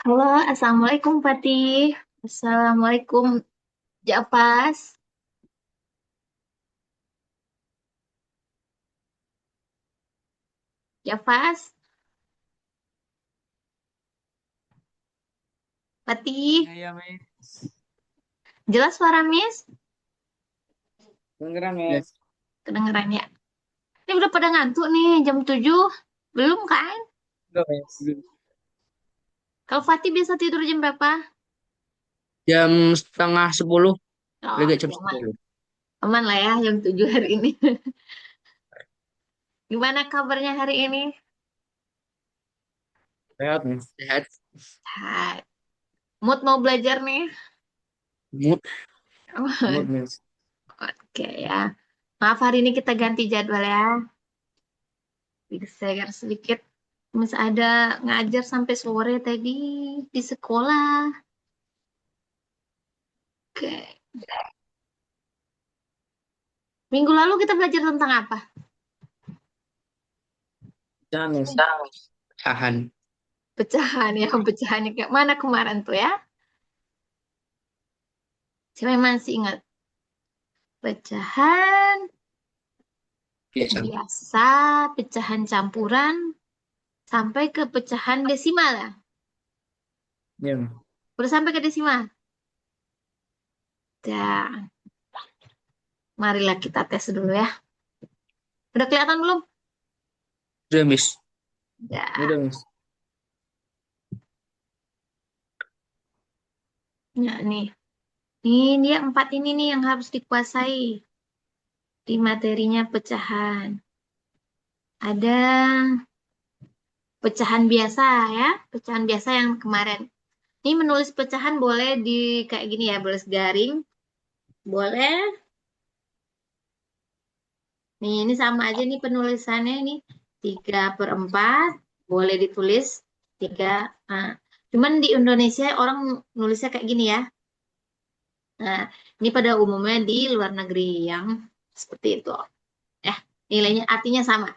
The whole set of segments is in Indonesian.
Halo, Assalamualaikum Fatih. Assalamualaikum Japas. Jafas, Fatih. Ya, ya, Miss. Jelas suara Miss? Kedengeran, Miss. Kedengeran ya? Ini udah pada ngantuk nih, jam 7. Belum kan? Udah, Miss. Kalau Fatih biasa tidur jam berapa? Jam setengah 10, Oh, lagi jam ya aman. 10. Aman lah ya, jam 7 hari ini. Gimana kabarnya hari ini? Sehat, Miss. Sehat. Hai. Mood mau belajar nih? Mood, mood, Miss. Oke ya. Maaf hari ini kita ganti jadwal ya. Digeser sedikit. Miss ada ngajar sampai sore tadi di sekolah. Oke. Minggu lalu kita belajar tentang apa? Jangan, Miss. Tahan. Pecahan ya, pecahannya kayak mana kemarin tuh ya? Saya masih ingat. Pecahan Biasa. biasa, pecahan campuran, sampai ke pecahan desimal ya. Ya, Miss. Udah sampai ke desimal. Ya, marilah kita tes dulu ya. Udah kelihatan belum? Udah, Miss. Ya, Udah, Miss. ya nih. Ini dia empat ini nih yang harus dikuasai di materinya pecahan. Ada pecahan biasa ya, pecahan biasa yang kemarin. Ini menulis pecahan boleh di kayak gini ya, boleh garing, boleh. Nih, ini sama aja nih penulisannya ini 3/4, boleh ditulis 3. Nah, cuman di Indonesia orang nulisnya kayak gini ya. Nah, ini pada umumnya di luar negeri yang seperti itu. Nilainya artinya sama.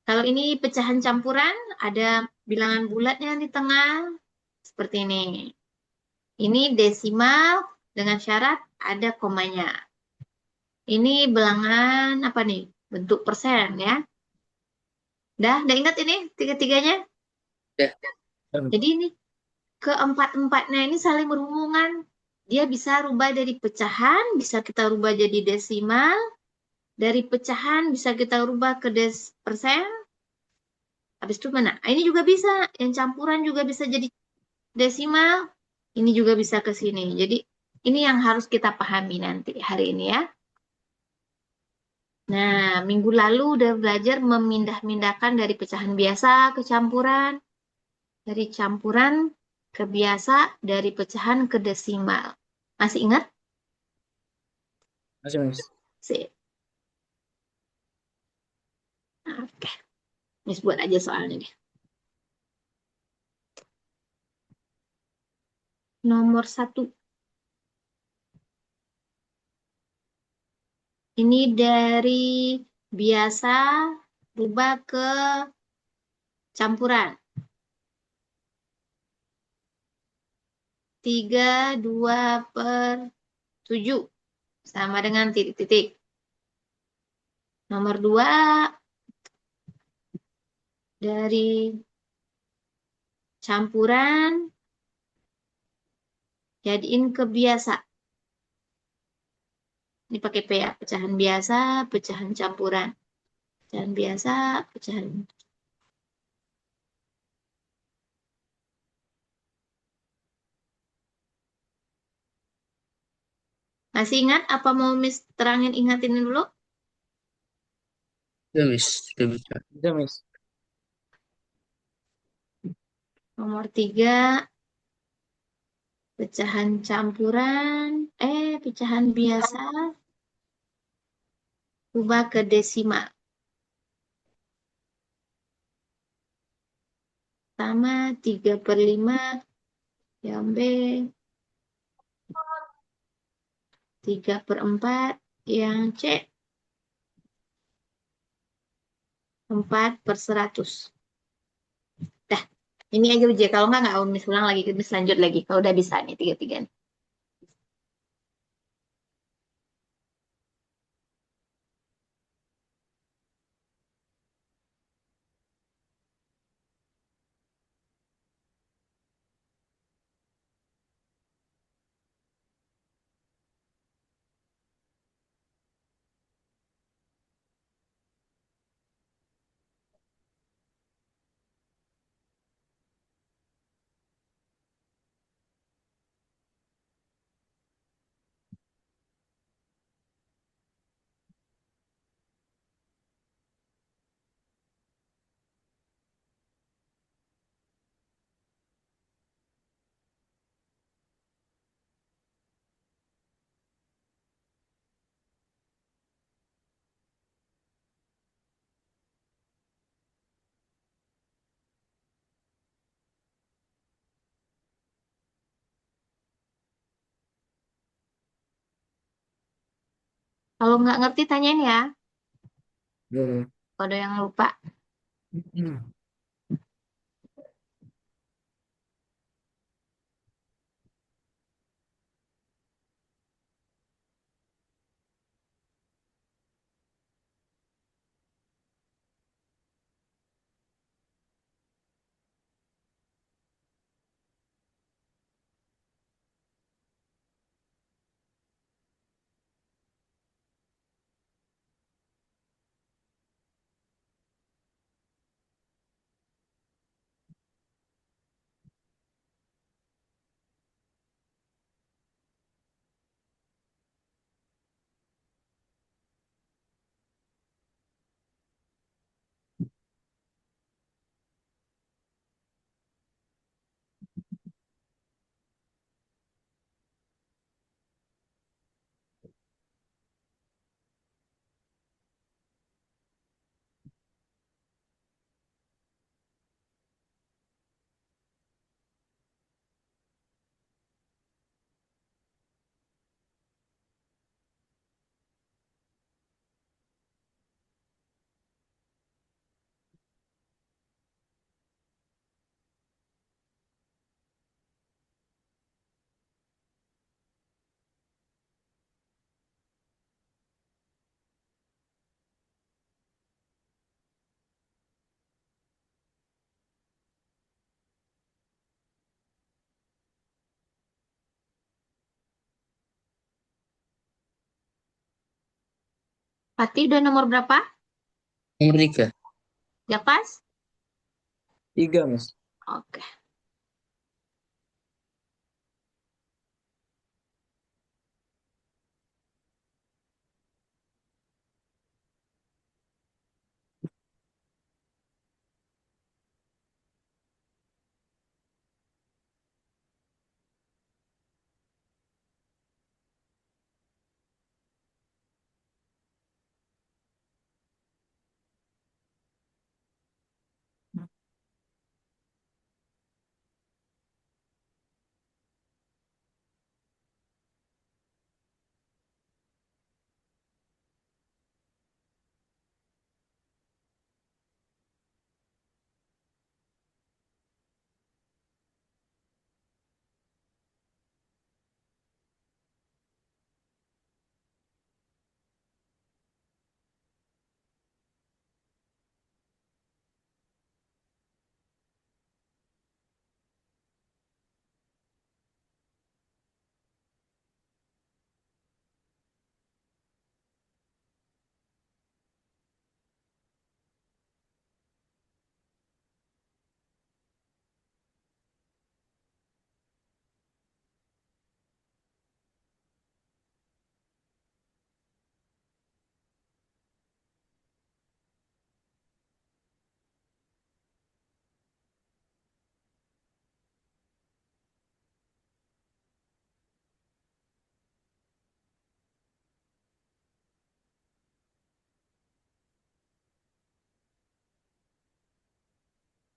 Kalau ini pecahan campuran, ada bilangan bulatnya di tengah, seperti ini. Ini desimal dengan syarat ada komanya. Ini bilangan apa nih? Bentuk persen ya. Udah ingat ini tiga-tiganya? Udah. Udah, Miss. Jadi ini keempat-empatnya ini saling berhubungan. Dia bisa rubah dari pecahan, bisa kita rubah jadi desimal. Dari pecahan bisa kita rubah ke persen. Habis itu mana? Ini juga bisa. Yang campuran juga bisa jadi desimal. Ini juga bisa ke sini. Jadi ini yang harus kita pahami nanti hari ini ya. Nah, minggu lalu udah belajar memindah-mindahkan dari pecahan biasa ke campuran, dari campuran ke biasa, dari pecahan ke desimal. Masih ingat? Masih, Miss. Sip. Oke, Miss buat aja soalnya deh. Nomor 1. Ini dari biasa rubah ke campuran. 3/2/7 sama dengan titik-titik. Nomor 2 dari campuran jadiin ke biasa. Ini pakai P ya, pecahan biasa, pecahan campuran. Pecahan biasa, pecahan. Masih ingat apa mau Miss terangin ingatin dulu? Udah, Miss. Udah bisa. Udah, Miss. Nomor 3 pecahan campuran, pecahan biasa, ubah ke desimal. Sama 3/5 yang B, 3/4 yang C, 4/100. Dah, Ini aja uji. Kalau nggak Miss ulang lagi, Miss lanjut lagi. Kalau udah bisa nih tiga-tiga nih. Kalau nggak ngerti tanyain ya. Boleh. Kalau ada yang lupa. Hmm. Pati udah nomor berapa? Nomor tiga. Ya pas? Tiga, Mas. Oke.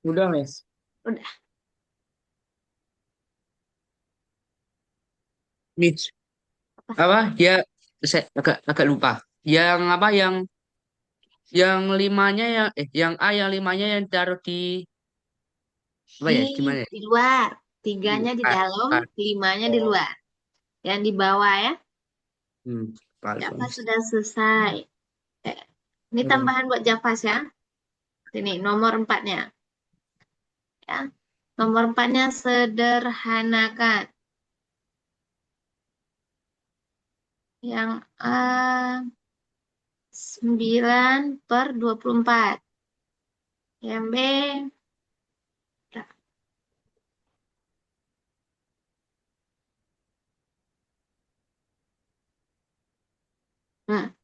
Udah, Mas. Udah. Miss. Apa? Apa? Ya, saya agak agak lupa. Yang apa? Yang limanya yang yang A yang limanya yang taruh di Apa ya? Gimana ya? Di luar. Tiganya di Ah, dalam, ah, limanya di oh. luar. Yang di bawah ya. Palsu. Java sudah selesai. Eh, ini Hmm. tambahan buat Java ya. Ini nomor empatnya. Ya. Nomor empatnya sederhanakan. Yang A 9/24. Yang B,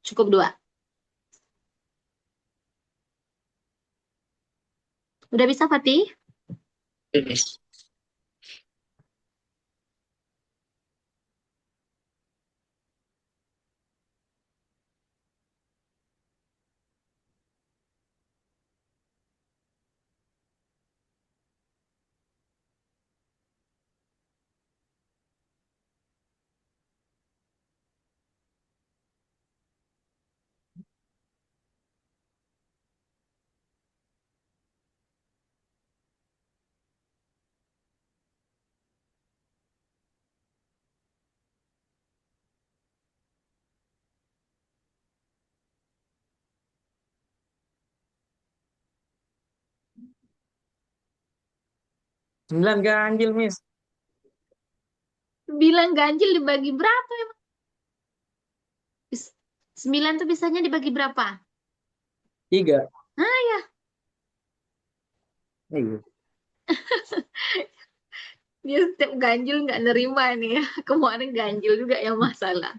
cukup dua. Udah bisa, Fatih? Yes. 9 ganjil, Miss. Bilang ganjil dibagi berapa emang? 9 tuh bisanya dibagi berapa? 3. Ah ya, Iya. dia setiap ganjil nggak nerima nih ya. Kemarin ganjil juga yang masalah.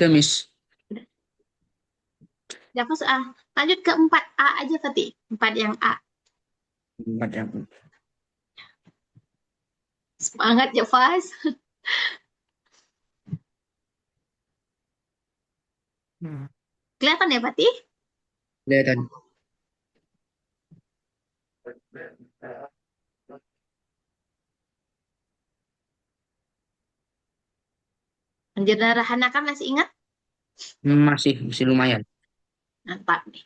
Oke, Miss. Java soal. Lanjut ke 4A aja, Fatih. 4 yang A. 4 yang. Semangat ya, Fas. Hmm. Kelihatan ya, Fatih? Kelihatan. Sederhanakan masih ingat? Masih lumayan. Mantap nih.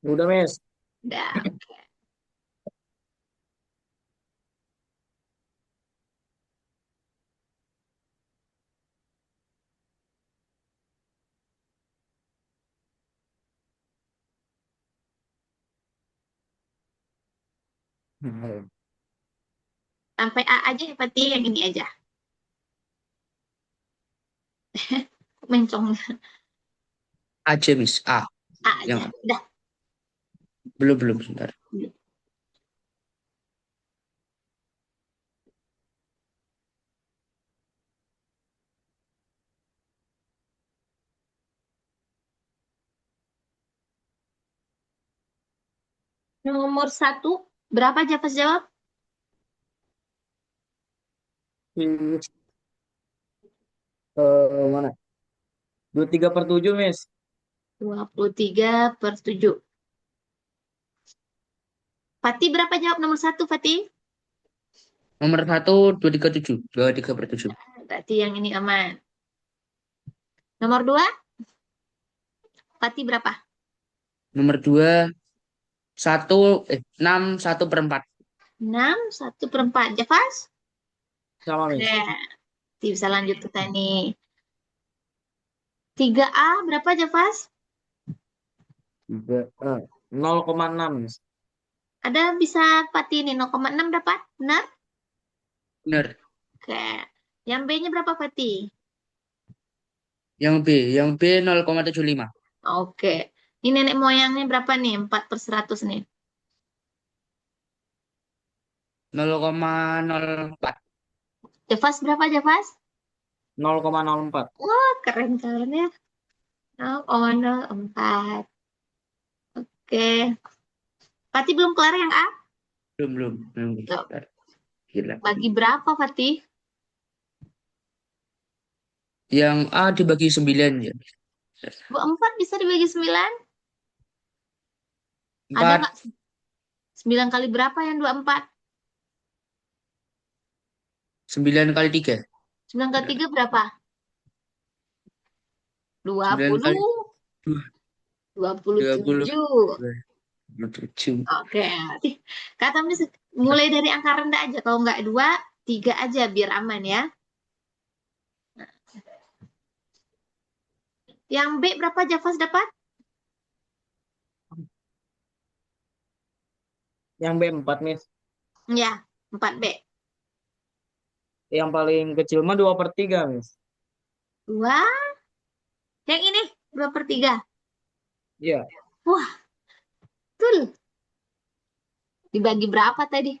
Udah, Miss. Udah. Hmm. Sampai A aja ya, Fatih, yang ini aja. Mencong Aja, Miss. A. A Yang aja. A. Udah. Belum, belum. Sebentar. Nomor satu, berapa Javas jawab? Mana? 23/7, Miss. 23/7. Fatih berapa jawab nomor satu, Fatih? Nomor satu, 237. 23/7. Berarti yang ini aman. Nomor dua, Fatih berapa? Nomor dua, 6/1/4. 6/1/4. Javas? Sama, Miss. Ya, bisa lanjut ke tani. 3A berapa Javas? 0,6, Miss. Ada bisa Fatih ini 0,6 dapat? Benar? Benar. Oke. Yang B-nya berapa Fatih? Yang B. Yang B 0,75. Oke. Ini nenek moyangnya berapa nih? 4/100 nih. 0,04. Javas berapa Javas? 0,04. Wah, keren keren ya. 0,04. Oke. Fatih belum kelar yang A? Belum, belum. Belum. Tuh. Bentar. Gila. Bagi berapa Fatih? Yang A dibagi 9 ya. 24 bisa dibagi 9? Ada nggak? 4. 9 kali berapa yang 24? 9 kali 3. 9 kali 3 berapa? 9 kali 20. 2. 20. 27. 27. Oke. Kata Miss, mulai dari angka rendah aja. Kalau nggak 2, 3 aja biar aman ya. Yang B berapa Javas dapat? Yang B4, Miss. Ya, 4B. Yang paling kecil mah 2/3, Miss. 2. Yang ini 2/3. Iya. Wah, betul. Dibagi berapa tadi?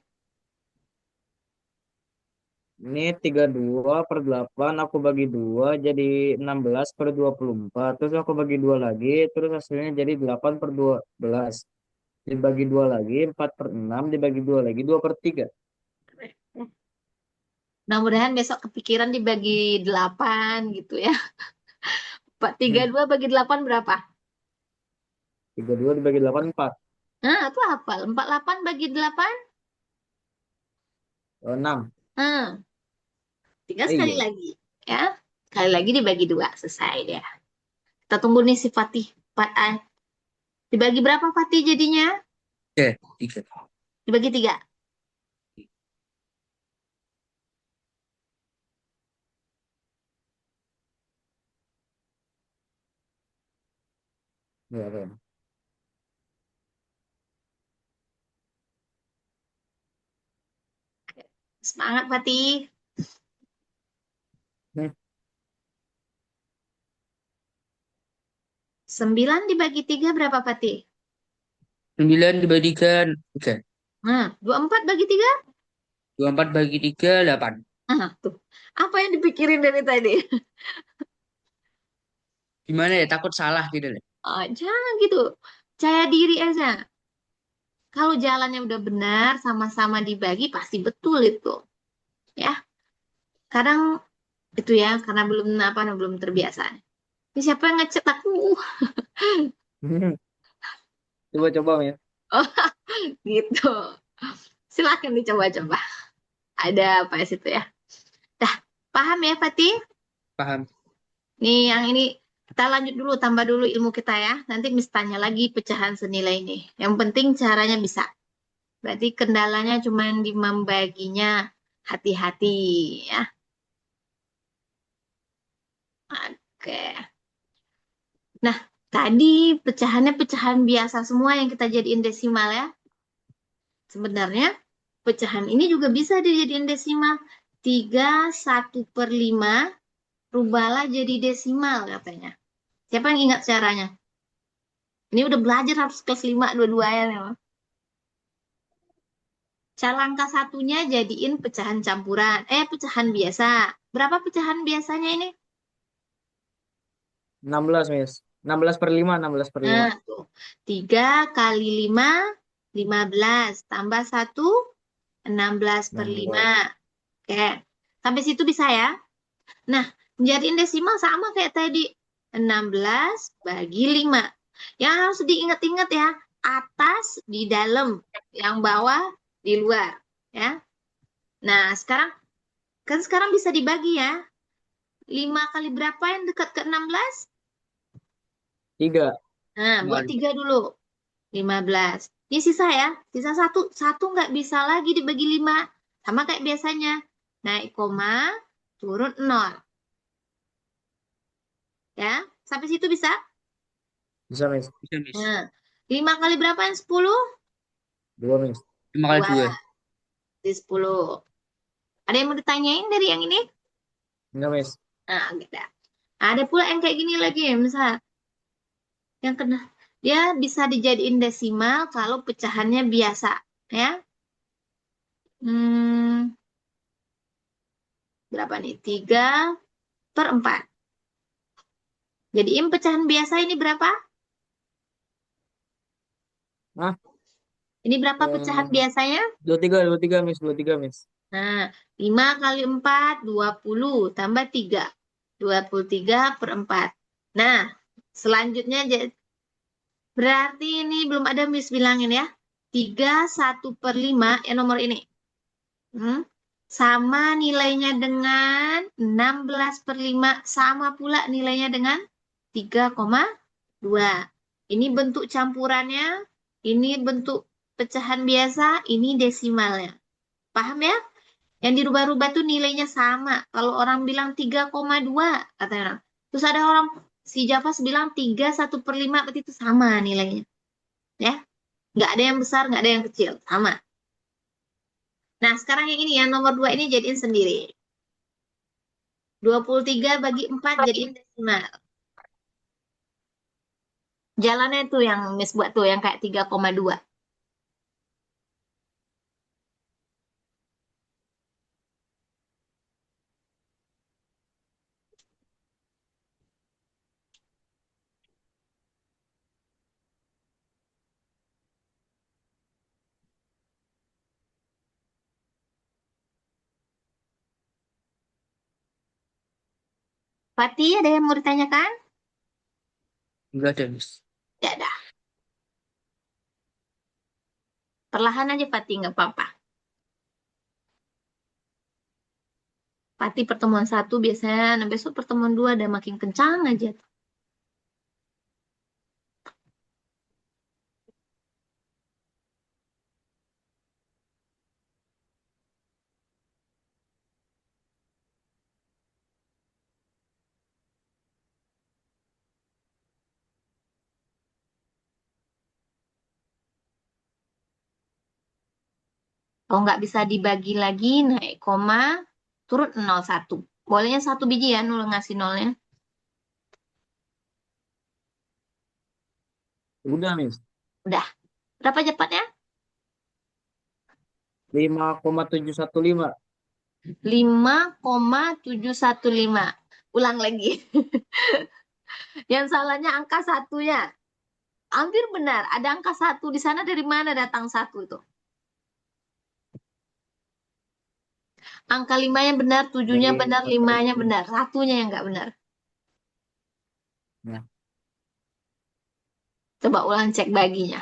Ini 32/8, aku bagi 2 jadi 16/24. Terus aku bagi 2 lagi, terus hasilnya jadi 8/12. Dibagi 2 lagi, 4/6, dibagi 2 lagi, 2/3. Mudah-mudahan besok kepikiran dibagi 8 gitu ya. Empat tiga Hmm. dua bagi 8 berapa? 32 dibagi 8, 4. Nah, itu hafal. 48 bagi 8? 6. Hmm, tinggal sekali Iya. lagi. Ya, sekali lagi dibagi 2. Selesai deh. Kita tunggu nih si Fatih. Dibagi berapa Fatih jadinya? 3. 3. Dibagi 3. Iya, iya. Semangat Fatih. Hmm. 9 dibagi 3 berapa Fatih? 9 dibagi 3. 3. Nah, 24 bagi 3? 24 bagi 3, 8. Nah, tuh. Apa yang dipikirin dari tadi? Gimana ya? Takut salah gitu loh. Oh, jangan gitu. Percaya diri aja. Kalau jalannya udah benar, sama-sama dibagi, pasti betul itu. Ya, kadang itu ya, karena belum terbiasa. Ini siapa yang ngechat aku? Coba-coba, ya. Oh, gitu. Silakan dicoba-coba. Ada apa ya situ ya? Dah, paham ya, Fatih? Paham? Nih, yang ini kita lanjut dulu, tambah dulu ilmu kita ya. Nanti Miss tanya lagi pecahan senilai ini. Yang penting caranya bisa. Berarti kendalanya cuma di membaginya hati-hati ya. Oke. Nah, tadi pecahannya pecahan biasa semua yang kita jadiin desimal ya. Sebenarnya pecahan ini juga bisa dijadiin desimal. 3/1/5 rubahlah jadi desimal katanya. Siapa yang ingat caranya? Ini udah belajar harus kelas 5 dua-dua ya memang. Cara langkah satunya jadiin pecahan campuran. Pecahan biasa. Berapa pecahan biasanya ini? 16, Miss. 16 per 5, 16 per 5. Nah, tuh. 3 kali 5, 15. Tambah 1, 16/5. 16. Oke. Sampai situ bisa ya? Nah, jadiin desimal sama kayak tadi. 16/5. Yang harus diingat-ingat ya. Atas di dalam. Yang bawah di luar. Ya. Nah, sekarang bisa dibagi ya. 5 kali berapa yang dekat ke 16? 3. Nah, buat 3 dulu. 15. Ini sisa ya. Sisa satu. Satu nggak bisa lagi dibagi 5. Sama kayak biasanya. Naik koma, turun 0. Ya. Sampai situ bisa? Bisa, Miss. Bisa, Miss. Nah, 5 kali berapa yang 10? 2, Miss. 5 kali 2 2. di 10. Ada yang mau ditanyain dari yang ini? Enggak, Miss. Nah, gitu. Ada pula yang kayak gini lagi. Misal, yang kena. Dia bisa dijadiin desimal kalau pecahannya biasa. Ya. Hmm, berapa nih? 3/4. Jadiin pecahan biasa ini berapa? Hah? Ini berapa pecahan Eh, biasanya? 23, Miss. 23, Miss. Nah, 5 kali 4, 20. Tambah 3. 23/4. Nah, selanjutnya berarti ini belum ada Miss bilangin ya. 3/1/5 yang nomor ini. Hmm? Sama nilainya dengan 16/5. Sama pula nilainya dengan 3,2. Ini bentuk campurannya. Ini bentuk pecahan biasa. Ini desimalnya. Paham ya? Yang dirubah-rubah tuh nilainya sama. Kalau orang bilang 3,2 katanya orang. Terus ada orang si Javas bilang 3/1/5 berarti itu sama nilainya. Ya, nggak ada yang besar, nggak ada yang kecil, sama. Nah, sekarang yang ini ya nomor 2 ini jadiin sendiri. 23/4 jadiin desimal. Jalannya tuh yang Miss buat tuh yang kayak 3,2. Fatih, ada yang mau ditanyakan? Enggak ada, Miss. Ya ada. Perlahan aja Fatih, nggak apa-apa. Fatih pertemuan 1 biasanya, nah besok pertemuan 2 ada makin kencang aja. Kalau nggak bisa dibagi lagi, naik koma, turun 0,1. Bolehnya 1 biji ya, nol ngasih nolnya. Udah, Miss. Udah. Berapa cepatnya? 5,715. 5,715. Ulang lagi. Yang salahnya angka satunya. Hampir benar. Ada angka 1. Di sana dari mana datang 1 itu? Angka 5-nya benar, 7-nya Dari benar, faktor 5-nya itu. benar. Satunya yang nggak benar. Nah, Coba ulang cek baginya.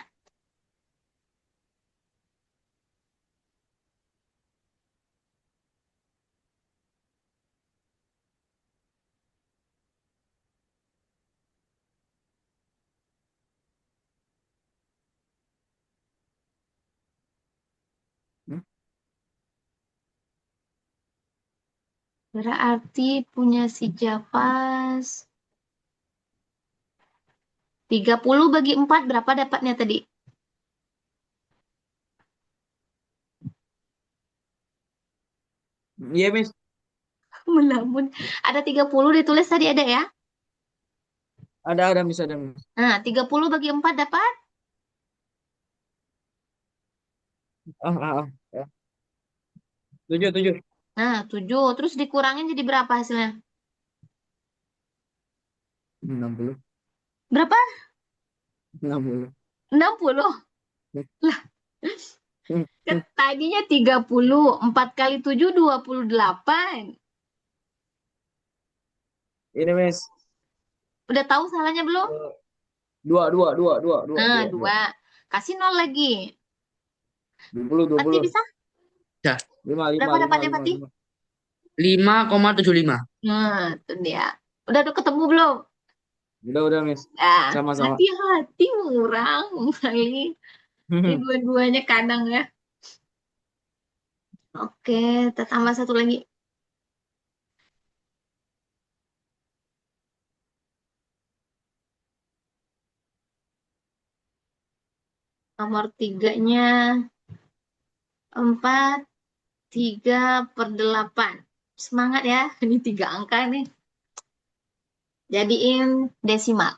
hmm? Berarti punya si Javas 30/4 berapa dapatnya tadi? Iya, Miss. Melamun. Ada 30 ditulis tadi ada ya? Ada Miss, ada Miss. Nah, 30 bagi 4 dapat? Ah, ah, ah. Ya. 7. Nah, 7. Terus dikurangin jadi berapa hasilnya? 60. Berapa? 60. 60. Lah, kan tadinya 30. 4 kali 7, 28. Ini, Miss. Udah tahu salahnya belum? Eh, dua, Nah, dua. 2. Kasih 0 lagi. 20, Pati 20. bisa? Ya, Lima, lima, Berapa lima, dapatnya lima, Pati? lima. 5,75. Nah, itu dia. Udah ketemu belum? Udah, Miss. Ah, Sama-sama. hati-hati murang kali. Ini dua-duanya kadang ya. Oke, kita tambah satu lagi. Nomor tiganya 4/3/8. Semangat ya, ini 3 angka nih. Jadiin desimal.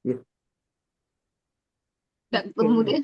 Ya. Gak ketemu deh.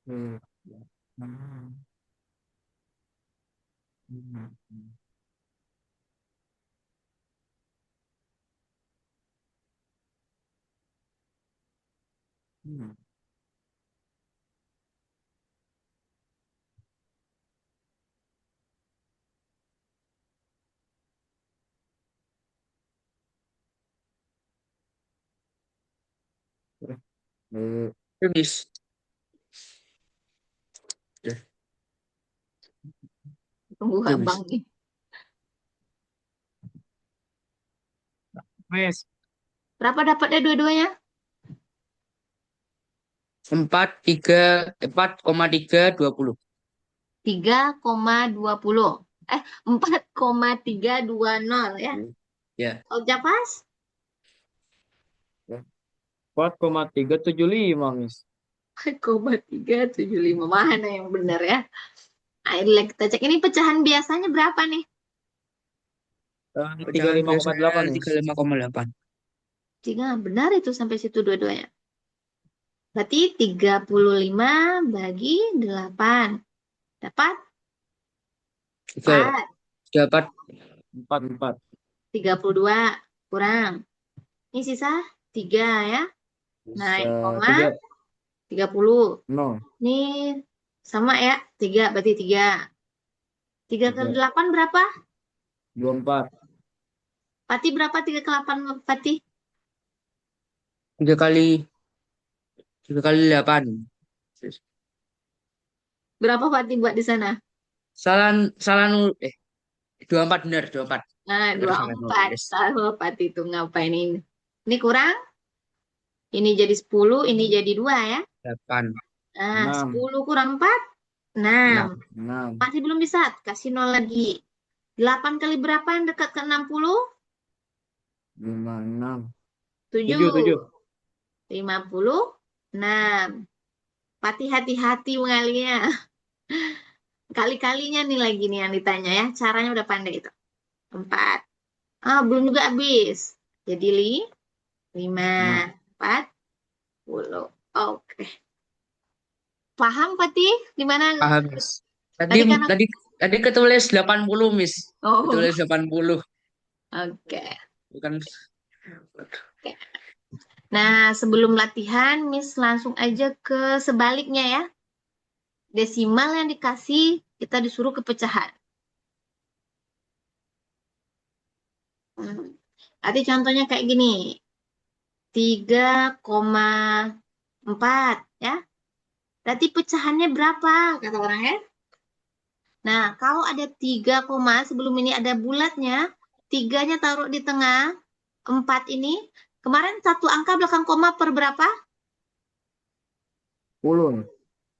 Hmm. Hmm. Hmm. Hmm. Eh, Habis. Ya, Tunggu abang habis. nih. Miss. Berapa dapatnya dua-duanya? 4,320. 3,20. 4,320 ya. Ya. Udah pas? 4,375, Miss. 4,375. Mana yang benar ya? Ayo kita cek. Ini pecahan biasanya berapa nih? Tiga Pecahan lima biasa koma delapan, Miss. 35,8. Tiga, benar itu sampai situ dua-duanya. Berarti 35 bagi 8. Dapat Oke, 4. dapat 4. 32 kurang. Ini sisa 3 ya. Naik koma. Tiga. 30. No. Ini sama ya, 3 berarti 3. 3 ke 3. 8 berapa? 24. Pati berapa 3 ke 8 Pati? 3 kali 8. Berapa Pati buat di sana? Salah salah nul 24 benar 24. Nah, Benar dua salah empat nulis. Sama Pati itu ngapain ini? Ini kurang? Ini jadi 10, ini jadi 2 ya. 8. Nah, 6. 10 kurang 4, 6. 6. 6. Masih belum bisa, kasih 0 lagi. 8 kali berapa yang dekat ke 60? 5. 6. 7. 7. 7. 56. Pati hati-hati mengalinya. Kali-kalinya nih lagi nih yang ditanya ya. Caranya udah pandai itu. 4. Ah, belum juga habis. Jadi 5. 5. 40. Oke. Paham Pati? Gimana? Paham, Miss. Tadi Tadi kan aku... tadi tadi ketulis 80, Miss. Oh, Ketulis 80. oke. Bukan. Oke. Nah, sebelum latihan, Miss langsung aja ke sebaliknya ya. Desimal yang dikasih, kita disuruh ke pecahan. Arti contohnya kayak gini. 3,4 ya. Berarti pecahannya berapa? Kata orang ya. Nah, kalau ada 3 koma, sebelum ini ada bulatnya, 3-nya taruh di tengah, 4 ini. Kemarin satu angka belakang koma per berapa? 10.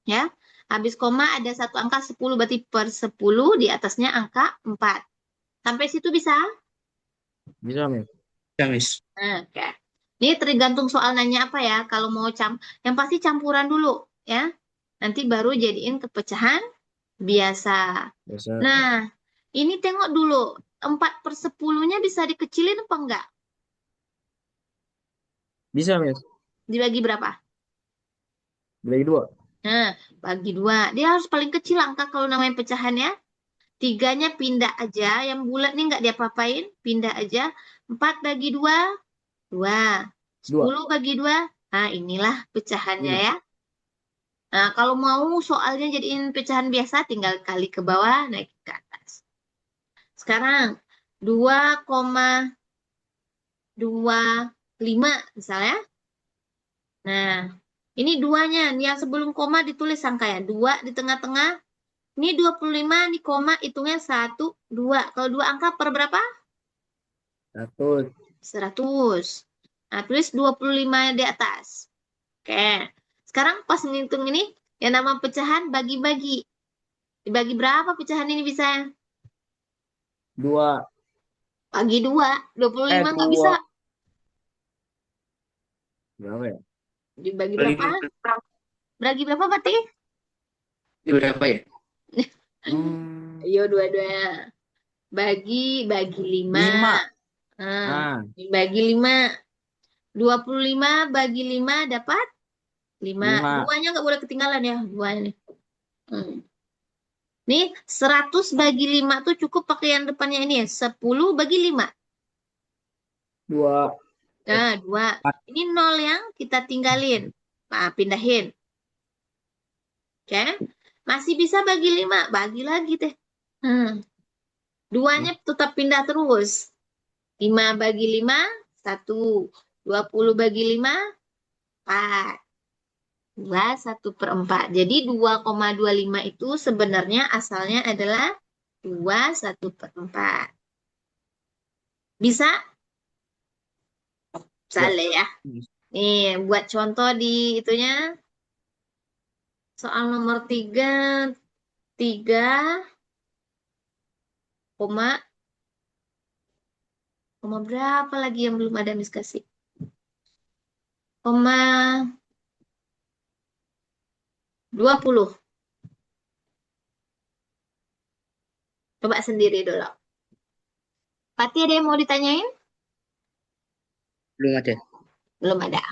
Ya. Habis koma ada satu angka 10, berarti per 10 di atasnya angka 4. Sampai situ bisa? Bisa, Miss. Ya, Miss. Nah, oke. Ini tergantung soal nanya apa ya. Kalau mau yang pasti campuran dulu ya. Nanti baru jadiin kepecahan biasa. Bisa. Nah, ini tengok dulu. 4/10-nya bisa dikecilin apa enggak? Bisa, Miss. Dibagi berapa? Bagi 2. Nah, bagi 2. Dia harus paling kecil angka kalau namanya pecahan ya. 3-nya pindah aja. Yang bulat nih nggak diapa-apain. Pindah aja. 4 bagi 2, 2. 2. 10 bagi 2. Nah, inilah pecahannya 5. ya. Nah, kalau mau soalnya jadiin pecahan biasa, tinggal kali ke bawah, naik ke atas. Sekarang, 2,25 misalnya. Nah, ini duanya. Nih yang sebelum koma ditulis angkanya. 2 di tengah-tengah. Ini 25, ini koma, hitungnya 1, 2. Kalau 2 angka per berapa? 100. 100. Nah, tulis 25 di atas. Oke. Sekarang pas ngitung ini, yang nama pecahan bagi-bagi. Dibagi berapa pecahan ini bisa? 2. Bagi 2. 25 nggak bisa. 2. Berapa ya? Dibagi Bagi berapa? Bagi berapa, Pati? berapa ya? Hmm, Ayo, dua-dua. Bagi 5. 5. Nah, Ah, bagi 5. 25 bagi 5 dapat 5. 5. Duanya nggak boleh ketinggalan ya. Duanya nih. Hmm. Nih, 100 bagi 5 tuh cukup pakai yang depannya ini ya. 10 bagi 5. 2. Nah, 2. Ini 0 yang kita tinggalin. Nah, pindahin. Oke. Masih bisa bagi 5. Bagi lagi deh. Hmm. Duanya tetap pindah terus. 5 bagi 5, 1. 20 bagi 5, 4. 2/1/4. Jadi 2,25 itu sebenarnya asalnya adalah 2/1/4. Bisa? Ya. Salah ya. Nih, buat contoh di itunya. Soal nomor 3, 3, koma, koma berapa lagi yang belum ada Miss kasih? Koma 20. Coba sendiri dulu. Pati ada yang mau ditanyain? Belum ada. Belum ada.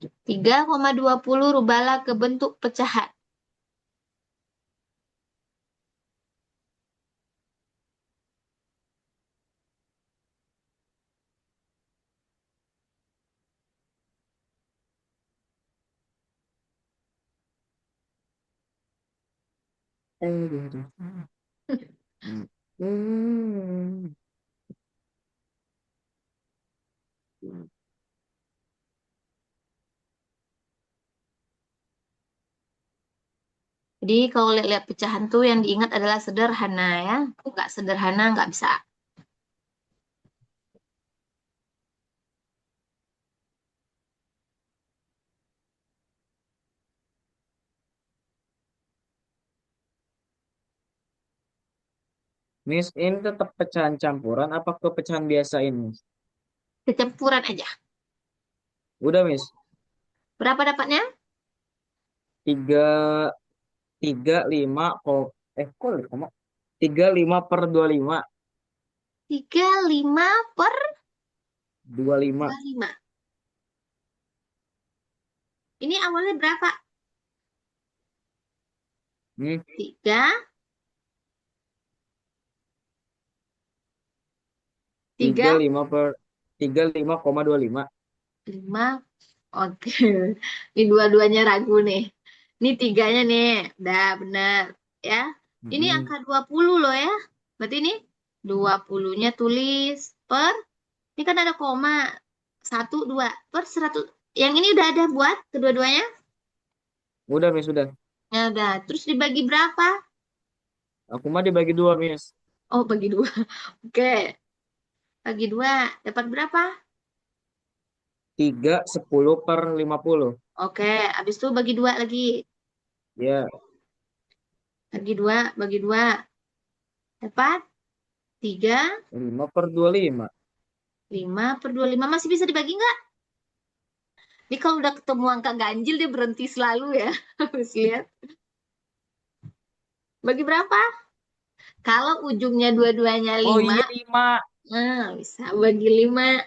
3,20 rubahlah ke bentuk pecahan. Jadi kalau lihat-lihat pecahan tuh yang diingat adalah sederhana ya. Nggak sederhana nggak bisa. Miss, ini tetap pecahan campuran apa ke pecahan biasa ini? Kecampuran aja. Udah, Miss. Berapa dapatnya? Tiga, tiga, lima, kok lima? 35/25. 25. 35/25. Ini awalnya berapa? Hmm, 3, tiga 3, lima per 35,25. 5. Oke. Ini dua-duanya ragu nih. Ini tiganya nih. Udah benar. Ya. Ini Hmm. angka 20 loh ya. Berarti ini 20-nya tulis per. Ini kan ada koma. 1, 2 per 100. Yang ini udah ada buat kedua-duanya? Udah, Miss, udah. Ya udah. Terus dibagi berapa? Aku mah dibagi dua, Miss. Oh, bagi 2. Oke. Bagi 2. Dapat berapa? 3/10/50. Oke. Habis itu bagi 2 lagi. Ya, Bagi 2. Dapat 3. 5/25. 5/25. Masih bisa dibagi nggak? Ini kalau udah ketemu angka ganjil dia berhenti selalu ya. Harus lihat. Bagi berapa? Kalau ujungnya dua-duanya Oh 5, iya, 5. nah bisa bagi 5.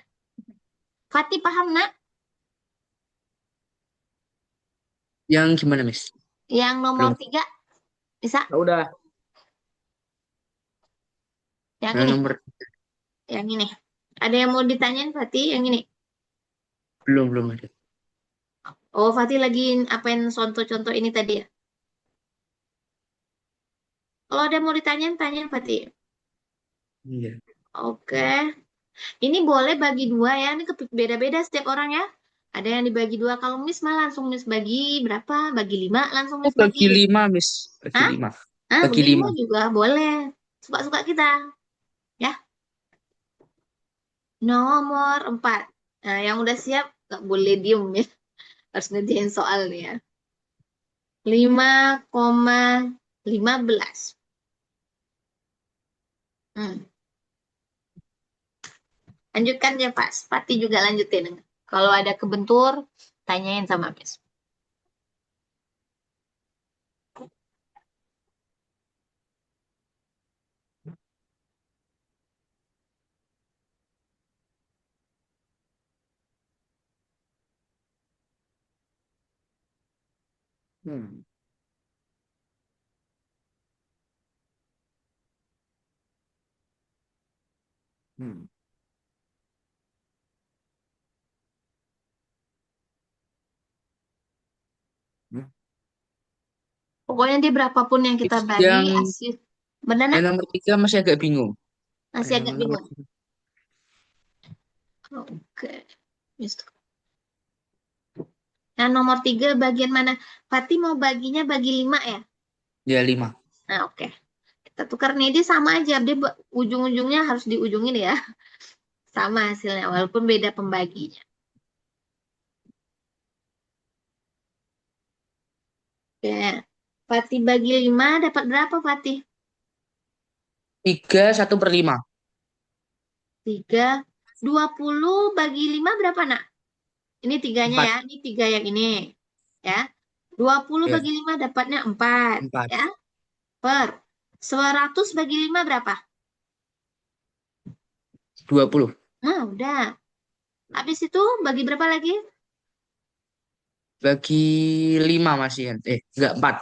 Fatih paham nak? Yang gimana, Miss? Yang nomor Belum. 3 bisa? Nah, udah. Yang Yang ini, nomor yang ini. Ada yang mau ditanyain Fatih? Yang ini. belum ada. Oh, Fatih lagi apain contoh-contoh ini tadi ya? Kalau ada yang mau ditanyain, tanyain Fatih. Iya. Oke. Ini boleh bagi 2 ya. Ini beda-beda setiap orang ya. Ada yang dibagi 2. Kalau Miss mah langsung Miss bagi berapa? Bagi 5 langsung Oh, Miss bagi. bagi 5, Miss. Bagi Hah? 5. Ah, Bagi bagi 5 5. juga boleh. Suka-suka kita. Ya. Nomor 4. Nah, yang udah siap nggak boleh diem ya. Harus ngerjain soal nih ya. 5,15. Hmm. Lanjutkan ya Pak. Pati juga lanjutin. Kalau ada kebentur, tanyain sama Miss. Hmm. Hmm. Hmm. Pokoknya dia berapapun yang kita bagi, Yang asik. Benar nak? yang nomor 3 masih agak bingung. Masih Yang agak nomor bingung. Oke. Miss. Nah, nomor 3 bagian mana? Fatih mau baginya bagi 5 ya? ya 5. Nah, oke. Kita tukar nih, dia sama aja. Dia ujung-ujungnya harus di ujung ini ya. Sama hasilnya, walaupun beda pembaginya. Oke. Fatih bagi 5 dapat berapa Fatih? 3 1/5. 3. 20 bagi 5 berapa nak? Ini tiganya 4. ya. Ini 3 yang ini. Ya. 20 Ya, bagi 5 dapatnya 4. 4. Ya. Per. 100 bagi 5 berapa? 20. Nah, udah. Habis itu bagi berapa lagi? Bagi 5 masih kan. Enggak 4.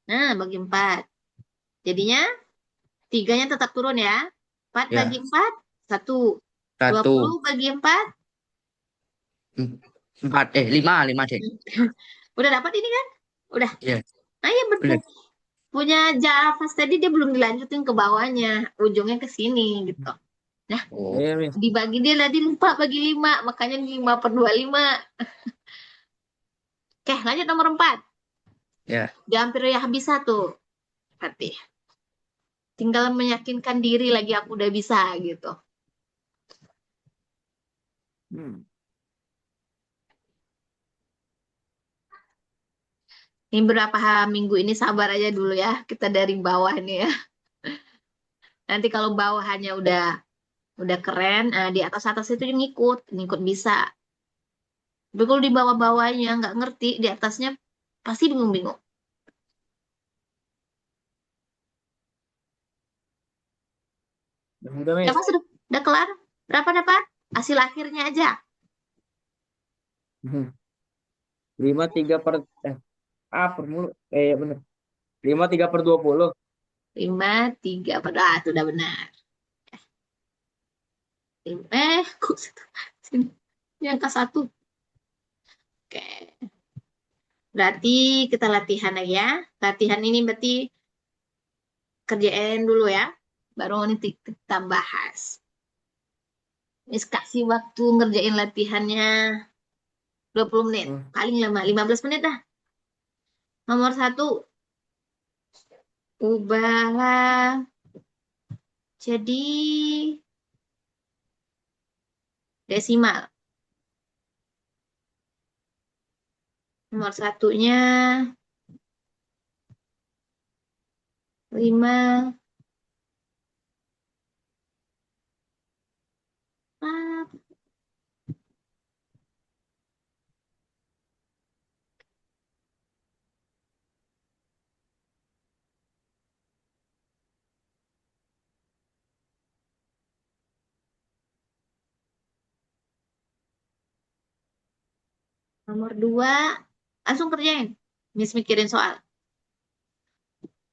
Nah, bagi 4. Jadinya tiganya tetap turun ya. 4 bagi Ya, 4, 1. 20 1. bagi 4. 4. 5 deh. Udah dapat ini kan? Udah. Ya, Nah, ya betul. benar. punya Javas tadi dia belum dilanjutin ke bawahnya, ujungnya ke sini gitu. Nah, Oh, Iya, Miss. dibagi dia tadi lupa bagi 5, makanya 5/25. Oke, lanjut nomor 4. ya. Dia hampir ya habis satu. Berarti tinggal meyakinkan diri lagi aku udah bisa gitu. Hmm. Ini berapa minggu ini sabar aja dulu ya. Kita dari bawah nih ya. Nanti kalau bawahannya udah keren, di atas atas itu ngikut, ngikut bisa. Tapi kalau di bawah-bawahnya nggak ngerti, di atasnya pasti bingung-bingung. Udah, Ya Miss. pas udah kelar. Berapa dapat? Hasil akhirnya aja. Hmm. 5/3 eh per mulu. Ya bener. 5/3/20. 5/3. Itu udah benar. Kok sini. Ini angka 1. Oke. Berarti kita latihan lagi ya. Latihan ini berarti kerjain dulu ya. Baru nanti kita bahas. Miss kasih waktu ngerjain latihannya 20 menit. Hmm. Paling lama 15 menit dah. Nomor 1, ubahlah jadi desimal. Nomor satunya 5. Ah, nomor 2, langsung kerjain. Miss mikirin soal.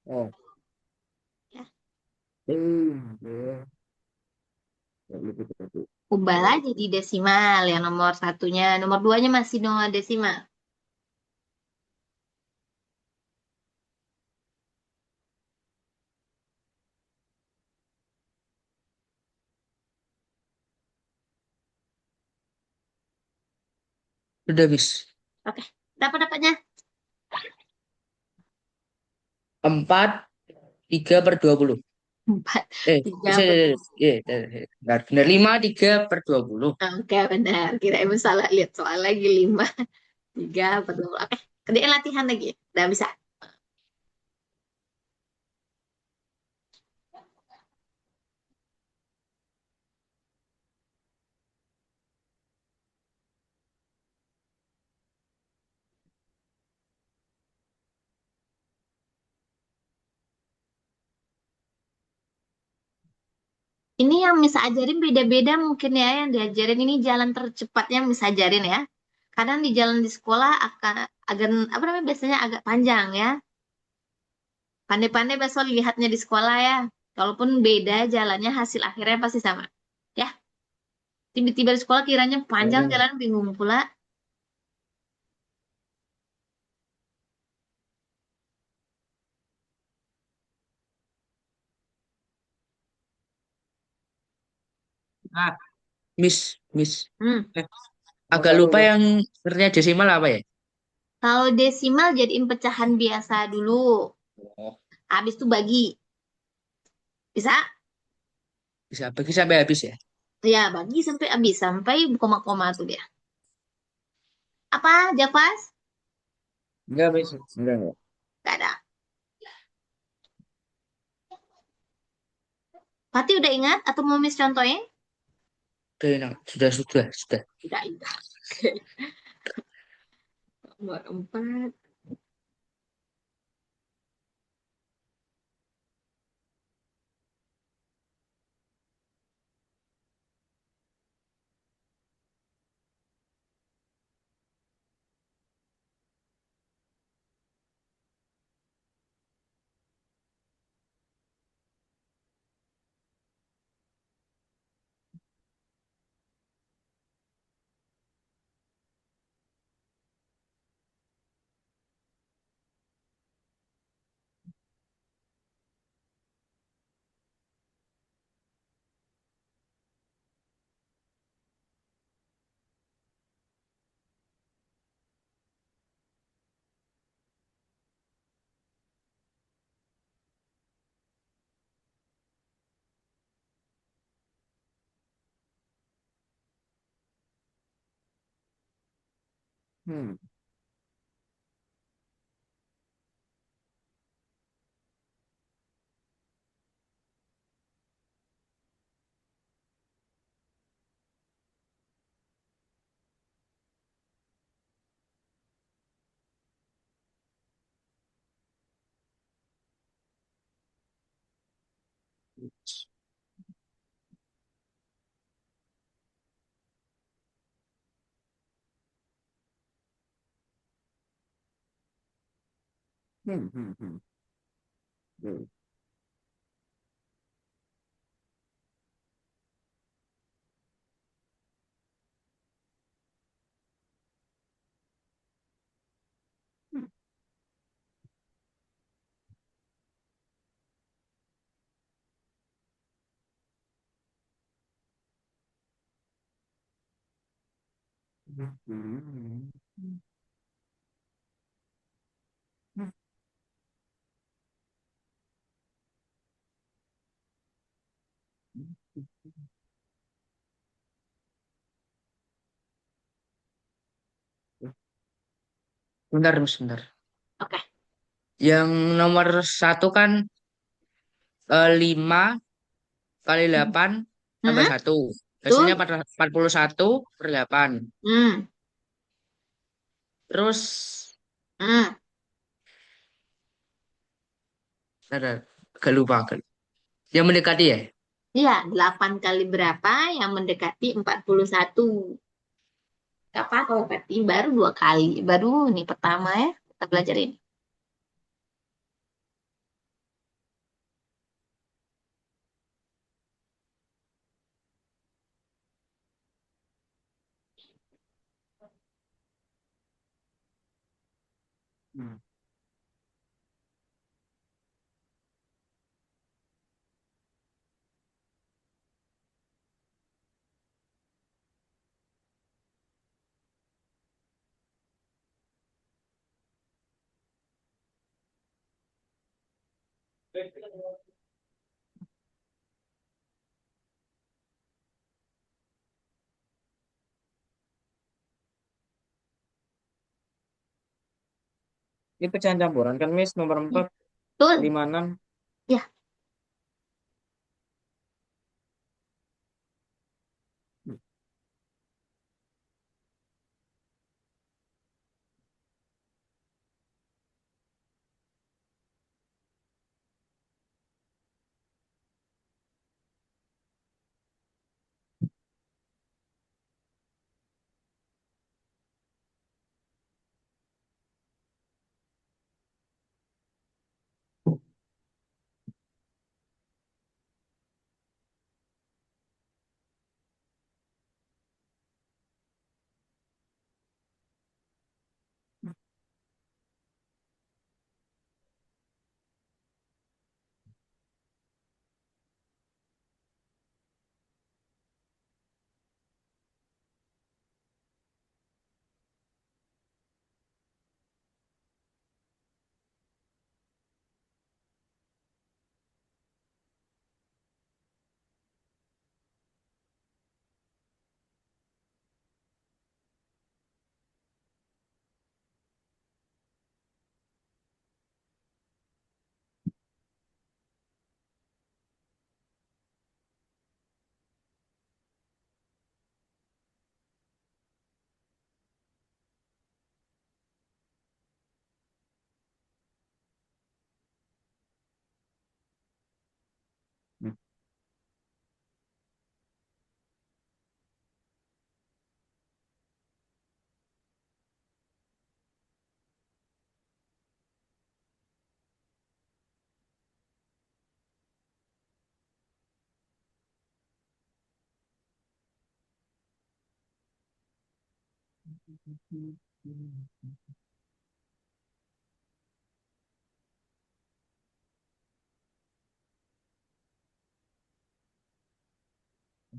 Oh. Ya. Ya. Ya, gitu. Ubahlah jadi desimal yang nomor satunya. Nomor duanya masih nomor desimal. Udah, Miss. Oke, dapat-dapatnya 4/3/20. 4, Eh, 3 bisa, per... benar, benar. 5/3/20. Oke, benar. Kirain salah lihat soal lagi 5, 3 per 20. Oke, kerjain latihan lagi. Udah bisa. Ini yang Miss ajarin beda-beda mungkin ya. Yang diajarin ini jalan tercepatnya Miss ajarin ya. Kadang di jalan di sekolah akan agak apa namanya biasanya agak panjang ya. Pandai-pandai besok lihatnya di sekolah ya. Walaupun beda jalannya hasil akhirnya pasti sama. Ya, tiba-tiba di sekolah kiranya Ya, panjang Miss. jalan bingung pula. Ah, Miss. Hmm. eh, Agak udah, lupa udah. yang sebenarnya desimal apa ya? Kalau desimal jadiin pecahan biasa dulu. Oh, Habis itu bagi. Bisa? bisa bagi sampai habis ya? Ya, bagi sampai habis. Sampai koma-koma tuh dia. Apa, Javas? Enggak, Miss. Enggak. Gak ada. Pati udah ingat atau mau Miss contohin? Oke, nah, sudah. Tidak ingat. Nomor 4. Hmm. Hmm. Hmm. Hmm. Hmm. Hmm. Hmm. Hmm. Bentar, Mas, bentar. Oke. Yang nomor satu kan 5 kali Hmm. 8 tambah Hmm, satu. Hasilnya betul. 41/8. Hmm. Terus, Hmm. ada, agak lupa. Yang mendekati ya? Iya, 8 kali berapa yang mendekati 41. Kapan kalau berarti baru 2 kali. Baru nih pertama ya, kita belajar ini. Hmm. Ini pecahan campuran kan, Miss, nomor Hmm. 4, Betul. 5, 6. Ya. Hmm.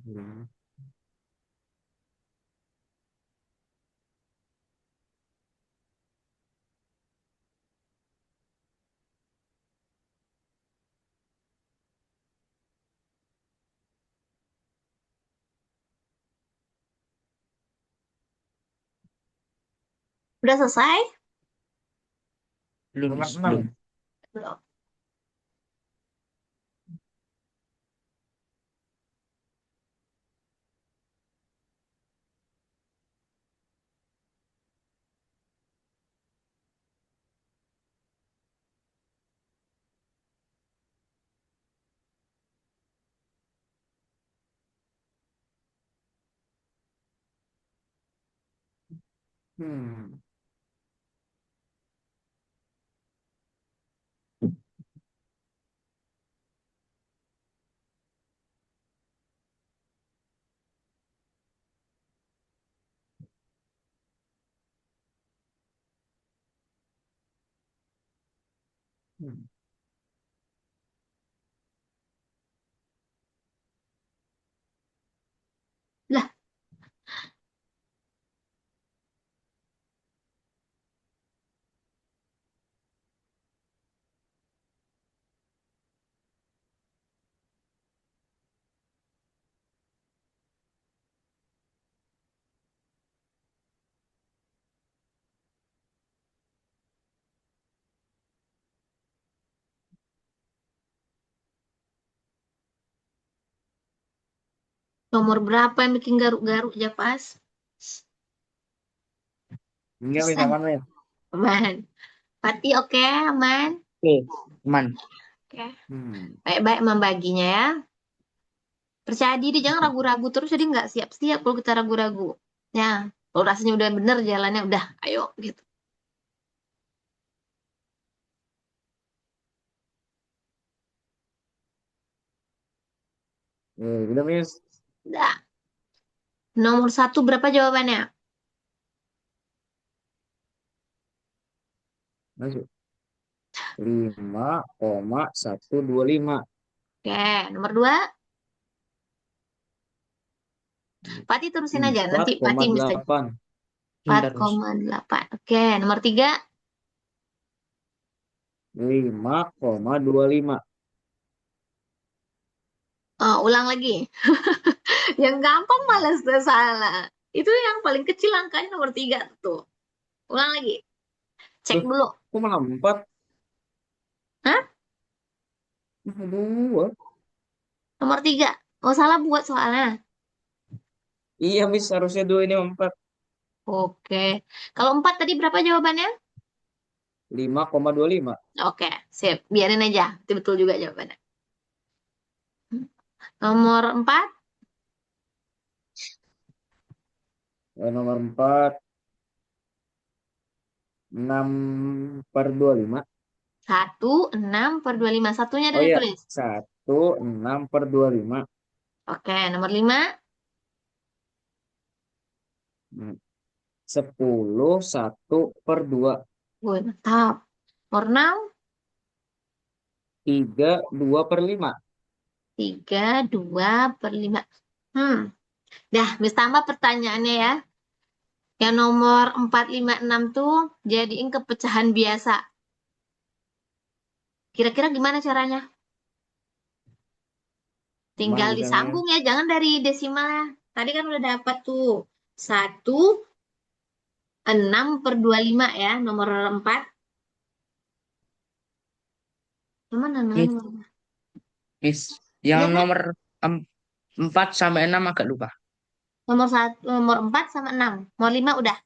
Hmm. Udah selesai? Belum, Nomor belum. 6. Belum. Hmm. Hmm. Lah, nomor berapa yang bikin garuk-garuk ya pas? Enggak bisa Bisa. mana ya? Aman. Pati oke, aman. Oke, aman. Oke. Hmm. Baik-baik membaginya ya. Percaya diri, jangan ragu-ragu terus, jadi nggak siap-siap kalau kita ragu-ragu. Ya, kalau rasanya udah bener jalannya, udah, ayo gitu. Udah Miss. Udah. Nomor satu berapa jawabannya? Masuk. 5,125. Oke, nomor dua. Pati terusin aja, Empat nanti koma Pati mesti delapan. empat Bentar, Mas. koma delapan. Oke, nomor tiga. 5,25. Oh, ulang lagi. Yang gampang malas tuh salah. Itu yang paling kecil angkanya nomor tiga tuh. Ulang lagi. Cek Tuh, dulu. kok malah 4? Hah? Dua. Nomor tiga. Oh, salah buat soalnya. Iya Miss, harusnya 2 ini 4. Oke. Kalau empat tadi berapa jawabannya? 5,25. Oke, sip. Biarin aja. Itu betul juga jawabannya. Nomor empat. Nomor 4, 6 per 25. 1,6/25. Satunya Oh ada iya, ditulis. 1,6/25. Oke, nomor lima. 10, 1/2. Woi, mantap. Nomor enam. 3/2/5. 3,2/5. Hmm. Dah, Miss tambah pertanyaannya ya. Yang nomor 4, 5, 6 tuh jadiin kepecahan biasa. Kira-kira gimana caranya? Gimana Tinggal bisa Miss? disambung ya, jangan dari desimalnya. Tadi kan udah dapat tuh 1,6/25 ya, nomor 4. Gimana Miss, nomor? Miss. Yang Iya kan? nomor 4 sampai 6 agak lupa. Nomor satu, nomor 4 sama 6. Nomor 5 udah.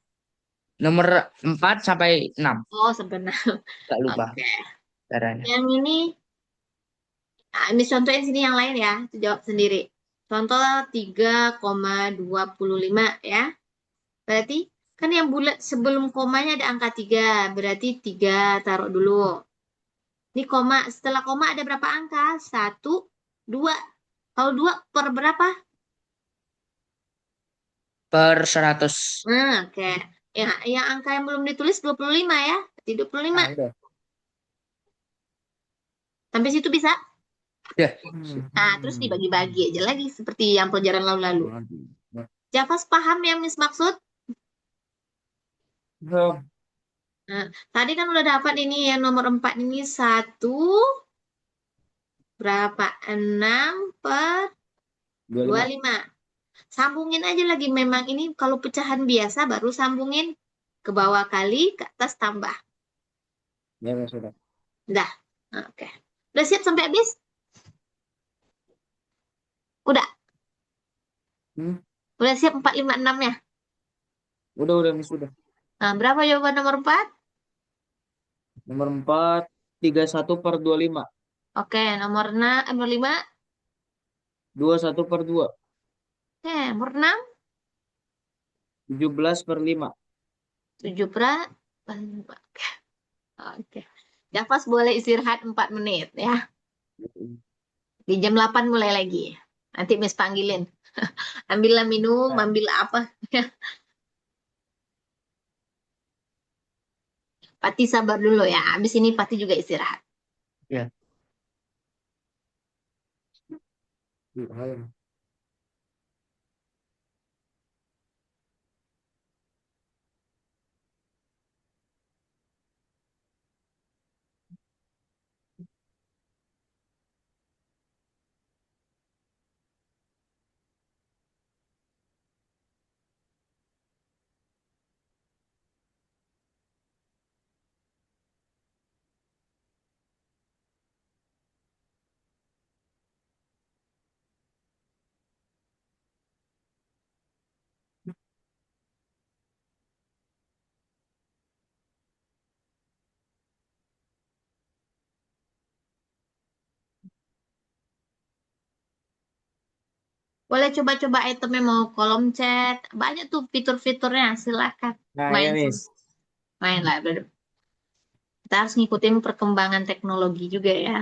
Nomor 4 sampai 6 Oh, sebenarnya. agak lupa Oke. caranya. Yang ini, ini contohin sini yang lain ya. Jawab sendiri. Contoh 3,25 ya. Berarti kan yang bulat sebelum komanya ada angka 3. Berarti 3 taruh dulu. Ini koma, setelah koma ada berapa angka? 1, 2. Kalau 2 per berapa? Per 100. Nah, oke. Yang angka yang belum ditulis 25 ya. Berarti 25. Ah, udah. Sampai situ bisa? Ya, Nah, terus dibagi-bagi aja lagi seperti yang pelajaran lalu-lalu. Waduh. Javas paham yang Miss maksud? Belum. Nah, tadi kan udah dapat ini yang nomor 4 ini satu berapa? 6/25. 25. Sambungin aja lagi. Memang ini kalau pecahan biasa baru sambungin ke bawah kali, ke atas tambah. Ya, Miss, sudah. Udah. Nah, oke. Udah siap sampai habis? Udah. Hmm, Udah siap 4, 5, 6 ya? udah, Miss, sudah. Nah, berapa jawaban nomor 4? Nomor 4, 31/25. Oke, nomor 6, nomor 5. 21/2. Oke, nomor 6. 17/5. 7 Oke. Oke. Javas boleh istirahat 4 menit ya. Di jam 8 mulai lagi. Nanti Miss panggilin. Ambillah minum, Nah, ambil apa. Pati sabar dulu ya. Habis ini Pati juga istirahat. ya. Ayo. Boleh coba-coba itemnya mau kolom chat. Banyak tuh fitur-fiturnya. Silakan. Nah, ya, Main Miss. main lah. Kita harus ngikutin perkembangan teknologi juga ya.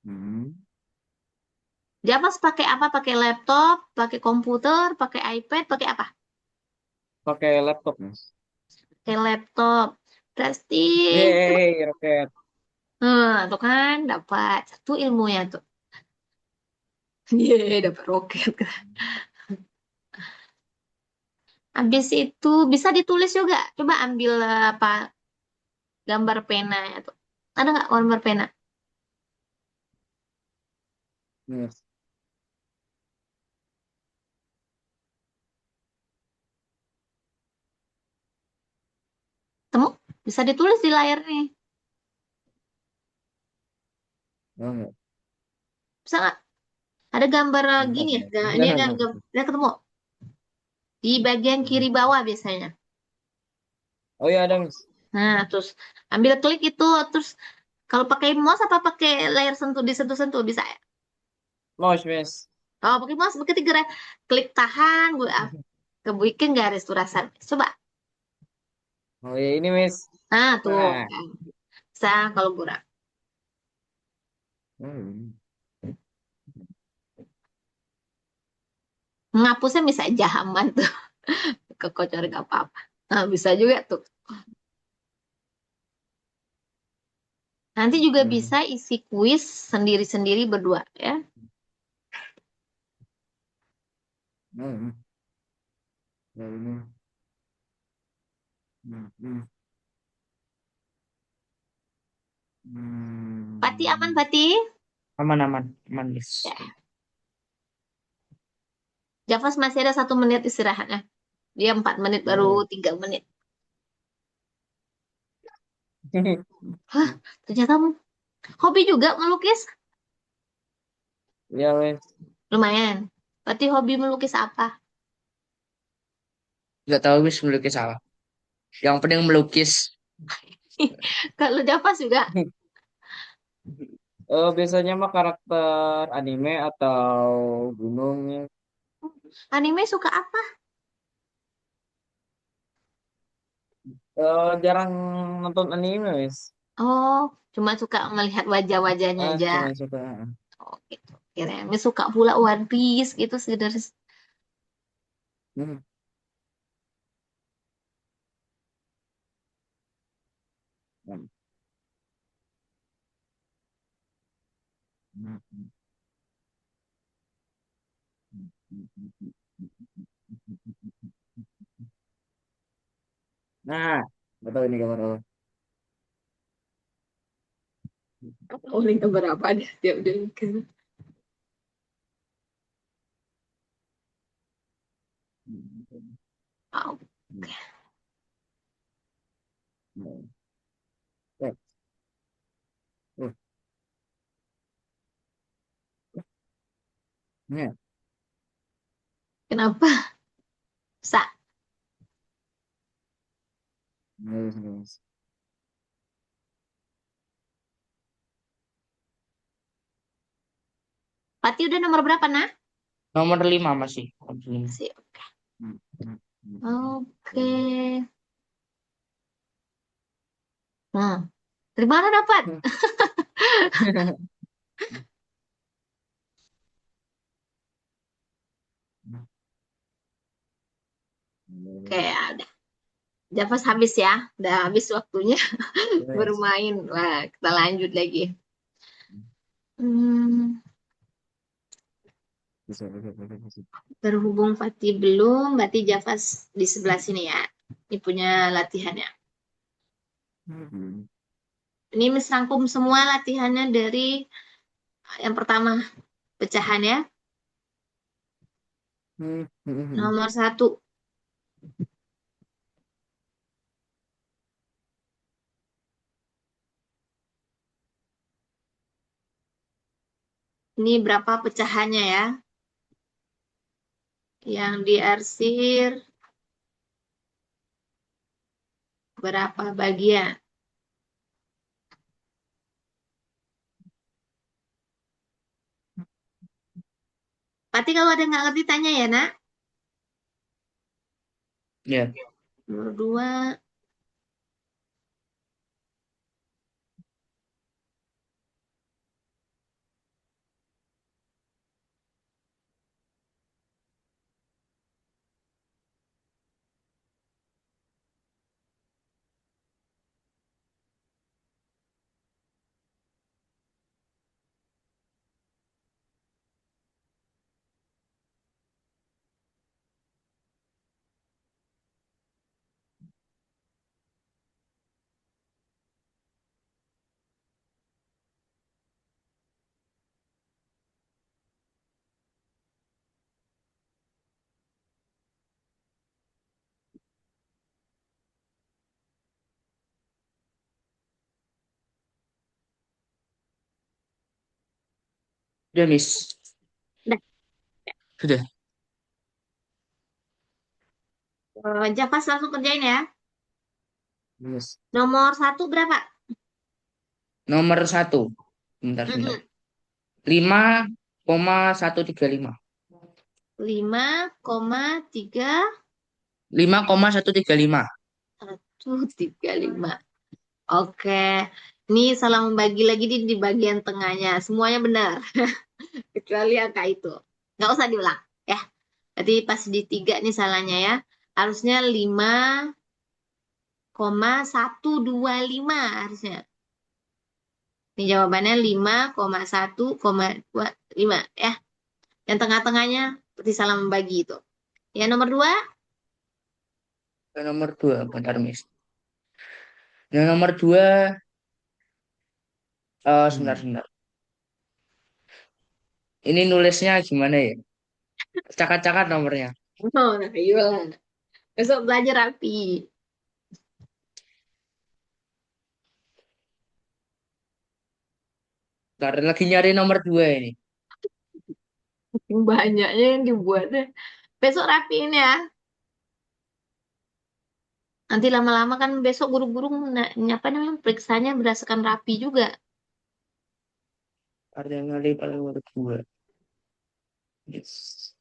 Hmm. Javas pakai apa? Pakai laptop, pakai komputer, pakai iPad, pakai apa? Pakai laptop, Miss. Pakai laptop. Pasti. Yeay, roket. Tuh kan dapat satu ilmunya tuh. Yeay, dapat roket. Habis itu bisa ditulis juga. Coba ambil apa gambar pena ya tuh. Ada nggak gambar pena? Miss. Temu? Bisa ditulis di layar nih. Oh, enggak. Bisa nggak? Ada gambar Bentar, gini ya. Miss. Ini Bentar, ada, bentar. ada ketemu di bagian kiri bawah biasanya. Oh iya, ada, Miss. Nah, terus ambil klik itu, terus kalau pakai mouse apa pakai layar sentuh disentuh-sentuh bisa ya? Mouse, Miss. Oh, pakai mouse begitu gerak klik tahan, gue kebuikin garis turasan. Coba. Oh iya, ini, Miss. Nah, tuh Nah. kan. Bisa kalau gerak. Hmm. Menghapusnya bisa aja aman tuh. Kekocor gak apa-apa. Nah, bisa juga tuh. Nanti juga Hmm. bisa isi kuis sendiri-sendiri berdua ya. Hmm. Ya, ini. Hmm. Pati aman, Hmm. Pati? Aman, aman, aman, Miss. Ya. Javas masih ada 1 menit istirahatnya. Dia 4 menit baru Hmm. 3 menit. Hah, ternyata hobi juga melukis? Ya, Miss. Lumayan. Berarti hobi melukis apa? Nggak tahu Miss melukis apa. Yang penting melukis. Kalau Javas juga. Biasanya mah karakter anime atau gunung ya. Anime suka apa? Jarang nonton anime, Miss. Oh, cuma suka melihat wajah-wajahnya aja. Cuma suka. Oh, gitu. Kira suka pula One Piece gitu sekedar. Hmm. Nah, betul ini gambar apa? Oleh berapa ada tiap delik. Oh, kenapa? Sa, Pati udah nomor berapa, nah? Nomor 5 masih. Nomor lima. Sih. Oke. Nah, dari mana dapat? Oke, ada. Javas habis ya. Udah habis waktunya bermain. Wah, kita lanjut lagi. Hmm, berhubung Fatih belum, berarti Javas di sebelah sini ya. Ini punya latihannya. Ini merangkum semua latihannya dari yang pertama, pecahan ya. Nomor satu. Ini berapa pecahannya ya? Yang diarsir berapa bagian? Berarti kalau ada yang nggak ngerti tanya ya, nak. Ya. Nomor dua. Udah, Miss. Dah. Sudah. Javas langsung kerjain ya. Yes. Nomor satu berapa? Nomor 1. Bentar, bentar. Mm-mm. 5,135. 5,3 5,135. 135. Oke. Ini salah membagi lagi di bagian tengahnya. Semuanya benar. Kecuali angka itu. Nggak usah diulang. Ya. Jadi pas di tiga nih salahnya ya. Harusnya 5,125 harusnya. Ini jawabannya 5,125 ya. Yang tengah-tengahnya seperti salah membagi itu. Ya nomor dua. Nomor 2, bentar, Miss. Yang nomor 2, sebentar, sebentar. Ini nulisnya gimana ya? Cakat-cakat nomornya. Oh, nah, iyalah. Besok belajar rapi. Bentar, lagi nyari nomor 2 ini. Banyaknya yang dibuatnya. Besok rapiin ya. Nanti lama-lama kan besok guru-guru apa namanya periksanya berdasarkan rapi juga. Ada yang nyari paling nomor 2. Yes.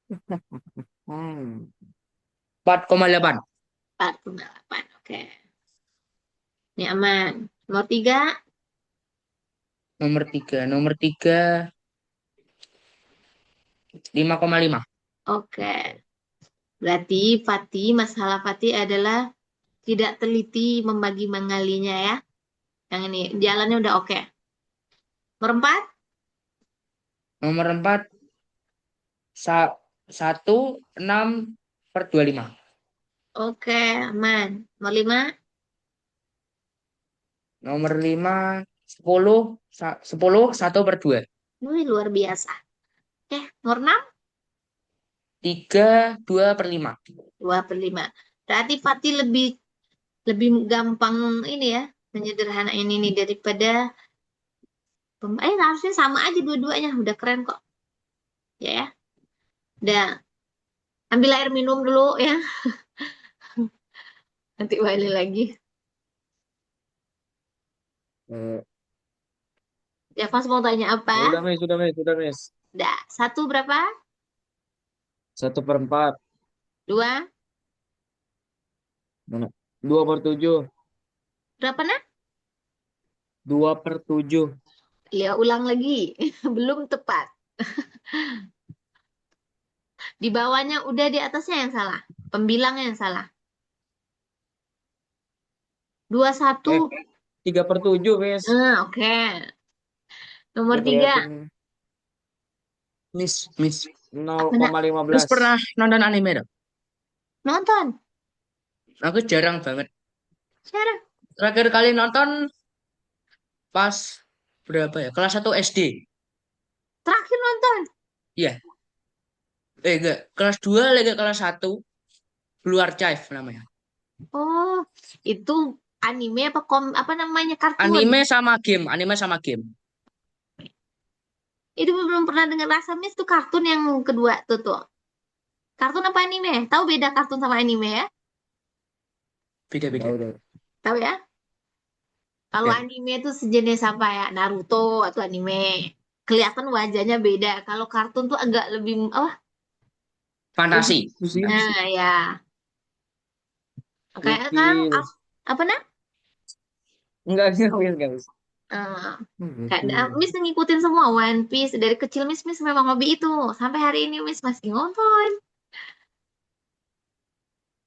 4,8. 4,8. Oke. Ini aman. Nomor tiga. Nomor 3. Nomor 3, 5,5. Oke. Berarti masalah Fatih adalah tidak teliti membagi mengalinya ya. Yang ini jalannya udah oke. Nomor empat. Nomor 4, 1,6/25. Oke, aman. Nomor lima. Nomor 5, 10, 10, 1/2. Wih, luar biasa. Oke, nomor 6, 3, 2/5. 2/5. Berarti Fatih lebih lebih gampang ini ya, menyederhanain ini daripada harusnya sama aja dua-duanya. Udah keren kok. Ya, ya. Udah, ambil air minum dulu ya. Nanti balik lagi. Eh, Ya, pas mau tanya apa? ya udah, Miss, udah, Miss, udah, Miss. Udah, satu berapa? 1/4. Dua, Mana? 2/7. berapa nak? 2/7. Lihat ulang lagi. Belum tepat. Di bawahnya udah, di atasnya yang salah. Pembilangnya yang salah. Dua satu. 3/7, Miss. Oke. Nomor Dia 3. kelihatan Miss. Apa nak? Miss 0,15. pernah nonton anime dong? Nonton. Aku jarang banget. Sekarang. Terakhir kali nonton pas berapa ya? Kelas 1 SD. Terakhir nonton. Iya. Enggak. Kelas 2 lagi kelas 1. Blue Archive namanya. Oh, itu anime apa apa namanya kartun? Anime sama game. Itu belum pernah dengar rasa Miss tuh kartun yang kedua tuh tuh. Kartun apa anime? Tahu beda kartun sama anime ya? Beda-beda. Tahu deh. Tahu ya? Kalau Ya. anime itu sejenis apa ya? Naruto atau anime. Kelihatan wajahnya beda. Kalau kartun tuh agak lebih apa? Lebih. Fantasi. Pusing. Nah, ya. Kayak kan Gokil. apa nah? Enggak, enggak, Miss. Eh, kayak Gokil. Miss ngikutin semua One Piece dari kecil Miss memang hobi itu. Sampai hari ini Miss masih nonton.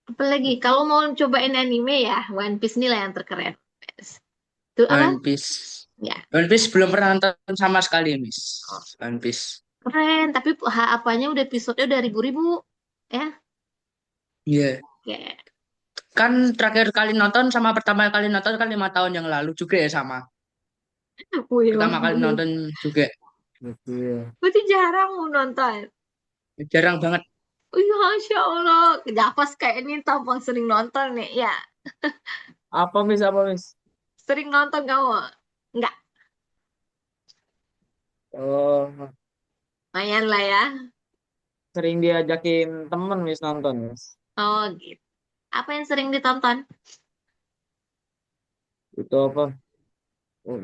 Apalagi kalau mau cobain anime ya One Piece inilah yang terkeren. Tuh apa? One Piece. Ya, One Piece belum pernah nonton sama sekali, Miss. One Piece. keren. Tapi apanya udah episodenya udah ribu-ribu. Ya, Iya. kayak Kan terakhir kali nonton sama pertama kali nonton kan 5 tahun yang lalu juga ya sama. wih, Pertama kali nonton juga. Gokil. berarti jarang mau nonton. Jarang banget. Wih, Masya Allah. Javas kayak ini tampang sering nonton nih. Ya, Apa, Miss? Apa, Miss? sering nonton kamu? Enggak, Oh, lumayan lah ya. sering diajakin temen, Miss, nonton, Miss. Oh, gitu. Apa yang sering ditonton? Itu apa? Oh,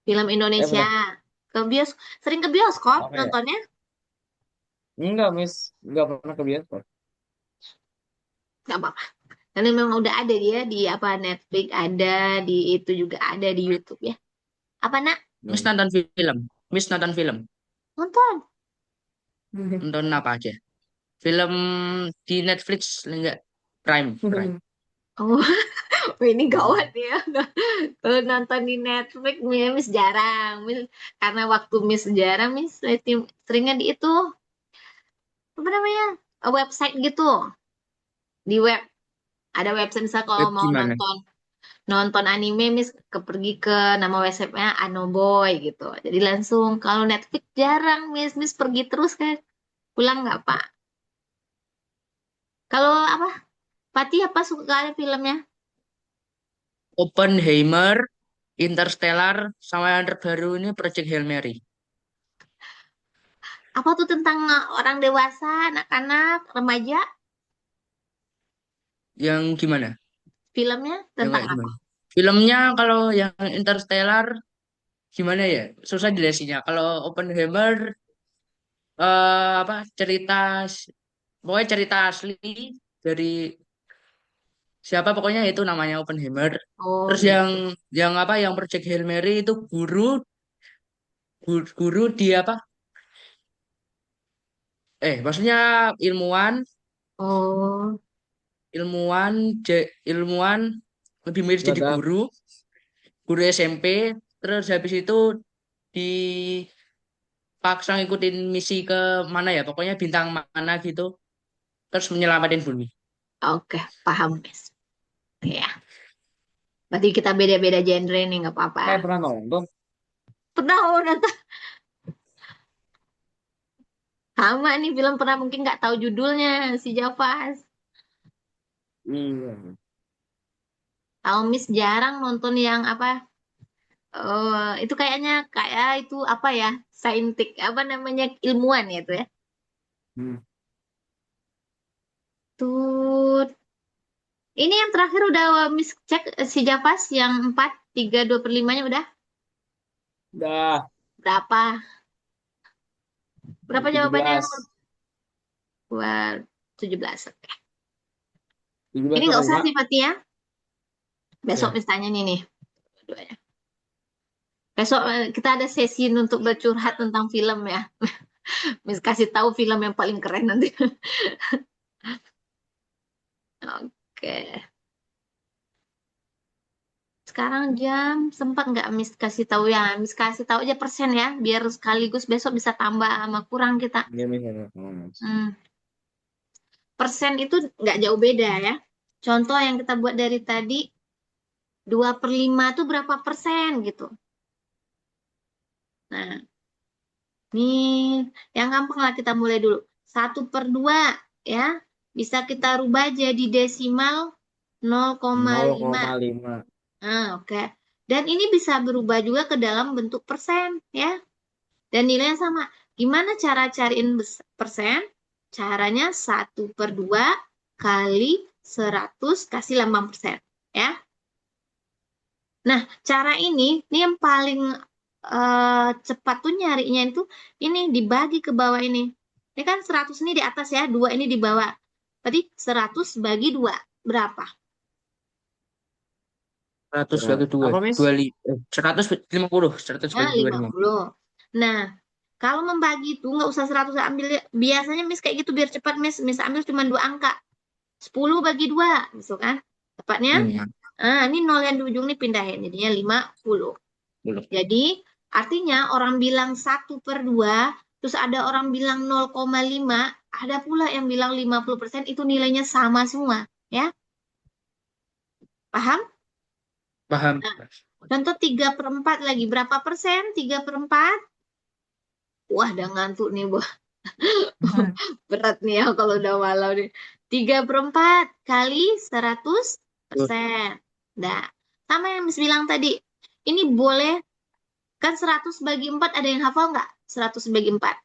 Film Indonesia. bener. Sering ke bioskop Apa ya? nontonnya? Enggak, Miss. Enggak pernah ke bioskop. Enggak apa-apa. Karena memang udah ada dia di apa Netflix ada, di itu juga ada di YouTube ya. Apa nak? Miss Hmm. nonton film. Miss nonton film. Nonton. Nonton apa aja? Film di Netflix enggak? Prime. Oh, ini gawat ya. Kalau nonton di Netflix, Miss jarang. Karena waktu Miss jarang, Miss seringnya di itu apa namanya? Website gitu. Di web ada website misal kalau Web mau gimana? nonton nonton anime Miss pergi ke nama websitenya Anoboy gitu. Jadi langsung kalau Netflix jarang Miss pergi terus kan. Pulang nggak Pak? Kalau apa? Pati apa suka filmnya? Oppenheimer, Interstellar, sama yang terbaru ini Project Hail Mary. Apa tuh tentang orang dewasa, anak-anak, remaja? Yang gimana? Filmnya Yang tentang kayak apa? gimana? Filmnya kalau yang Interstellar gimana ya? Susah jelasinnya. Kalau Oppenheimer apa pokoknya cerita asli dari siapa pokoknya itu namanya Oppenheimer. Oh Terus yang gitu. apa yang Project Hail Mary itu guru di apa? Maksudnya ilmuwan, Oh, ilmuwan, ilmuwan lebih milih jadi Meledak. guru SMP. Terus habis itu dipaksa ngikutin misi ke mana ya? Pokoknya bintang mana gitu. Terus menyelamatin bumi. oke, paham, Miss. Ya. Berarti kita beda-beda genre nih, nggak apa-apa. Saya pernah nonton. Pernah nonton sama nih film pernah mungkin nggak tahu judulnya si Javas. Iya. Tahu Miss jarang nonton yang apa? Itu kayaknya kayak itu apa ya? Saintik apa namanya ilmuwan ya itu ya. Hmm. Tuh, ini yang terakhir udah Miss cek si Javas yang 4 3 2/5-nya udah Udah berapa? Berapa jawabannya yang 17. nomor 17? Oke. Ini 17 nggak per usah 5. sih Fatih ya. Besok Ya. Miss tanya nih dua-duanya. Besok kita ada sesi untuk bercurhat tentang film ya. Miss kasih tahu film yang paling keren nanti. Oke. Sekarang jam sempat nggak Miss kasih tahu ya? Miss kasih tahu aja persen ya, biar sekaligus besok bisa tambah sama kurang kita. Iya misalnya. Hmm. Persen itu nggak jauh beda ya. Contoh yang kita buat dari tadi, 2/5 itu berapa persen gitu. Nah, nih yang gampang lah kita mulai dulu. 1/2 ya, bisa kita rubah jadi desimal 0,5. 0,5. Oke. Dan ini bisa berubah juga ke dalam bentuk persen ya. Dan nilainya sama. Gimana cara cariin persen? Caranya 1/2 kali 100 kasih 8%. Ya. Nah, cara ini yang paling cepat tuh nyarinya itu ini dibagi ke bawah ini. Ini kan 100 ini di atas ya, 2 ini di bawah. Berarti 100 bagi 2 berapa? 100 bagi 2, Apa, Miss? 150, 100 Nah, bagi 2, 50. 50. Nah, kalau membagi itu nggak usah 100 ambil. Biasanya Miss kayak gitu biar cepat Miss. Miss ambil cuma 2 angka. 10 bagi 2, gitu kan? Tepatnya, Hmm, ini 0 yang di ujung ini pindahin. Jadinya 50. belum. Jadi, artinya orang bilang 1/2, terus ada orang bilang 0,5, ada pula yang bilang 50%, itu nilainya sama semua. Ya, paham? Paham. Nah, contoh 3/4 lagi. Berapa persen 3/4? Wah, udah ngantuk nih, Bu. Berat nih ya kalau udah malam nih. 3/4 kali 100%. Nah, sama yang Miss bilang tadi. Ini boleh, kan 100 bagi 4 ada yang hafal nggak? 100 bagi 4.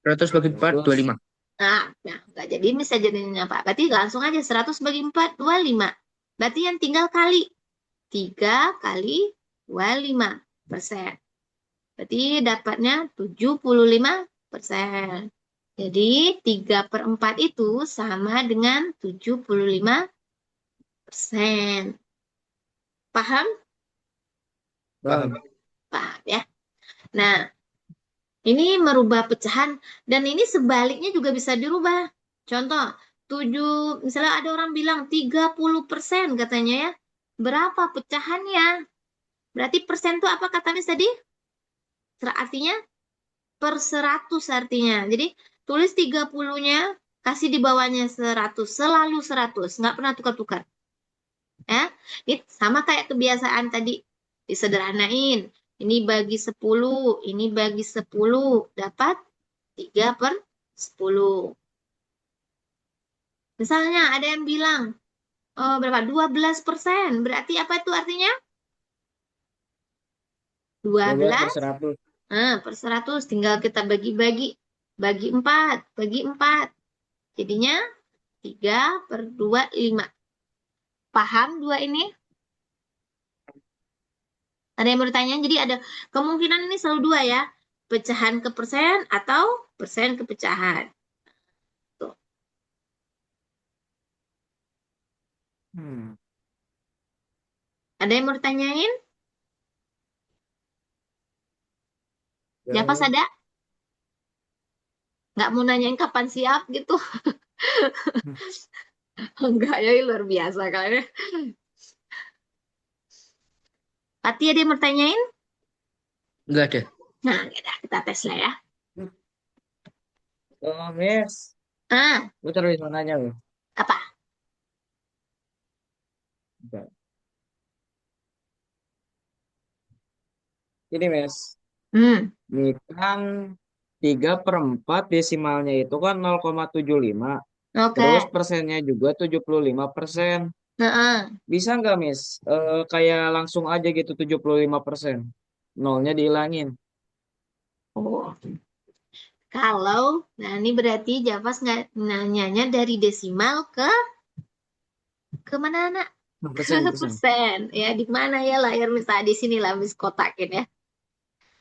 100 bagi 4, 100. 25. Nah, nggak jadi Miss aja jadinya apa? Berarti langsung aja 100 bagi 4, 25. Berarti yang tinggal kali. 3 kali 25%. Berarti dapatnya 75%. Jadi 3/4 itu sama dengan 75%. Paham? Paham. Bang. Paham ya. Nah, ini merubah pecahan dan ini sebaliknya juga bisa dirubah. Contoh, 7, misalnya ada orang bilang 30% katanya ya. Berapa pecahannya? Berarti persen itu apa kata Miss tadi? Artinya per 100 artinya. Jadi tulis 30-nya, kasih di bawahnya 100. Selalu 100. Nggak pernah tukar-tukar. Ya, ini sama kayak kebiasaan tadi. Disederhanain. Ini bagi 10, ini bagi 10. Dapat 3/10. Misalnya ada yang bilang, berapa? 12%. Berarti apa itu artinya? 12 per 12 100. per 100. Tinggal kita bagi-bagi. Bagi 4. Bagi 4. Jadinya 3/25. Paham dua ini? Ada yang mau ditanyain? Jadi ada kemungkinan ini selalu dua ya. Pecahan ke persen atau persen ke pecahan. Tuh. Hmm. Ada yang mau ditanyain? Siapa Ya. ada? Nggak mau nanyain kapan siap gitu? Hmm. Enggak ya, luar biasa kalian. Pati ada yang mau ditanyain? Enggak ada. Nah, ya udah, kita tes lah ya. Oh, Miss. Ah, Lu terus mau nanya lu. apa? Enggak. Ini Mes, Hmm, ini kan 3/4 desimalnya itu kan 0,75. Terus oke. persennya juga 75%. Heeh. Bisa nggak Miss? Kayak langsung aja gitu 75%. Nolnya dihilangin. Oh, kalau, nah ini berarti Javas nggak nanyanya dari desimal ke mana nak? Ke Persen, persen. persen. Ya, di mana ya layar misalnya di sini lah, mis kotakin ya.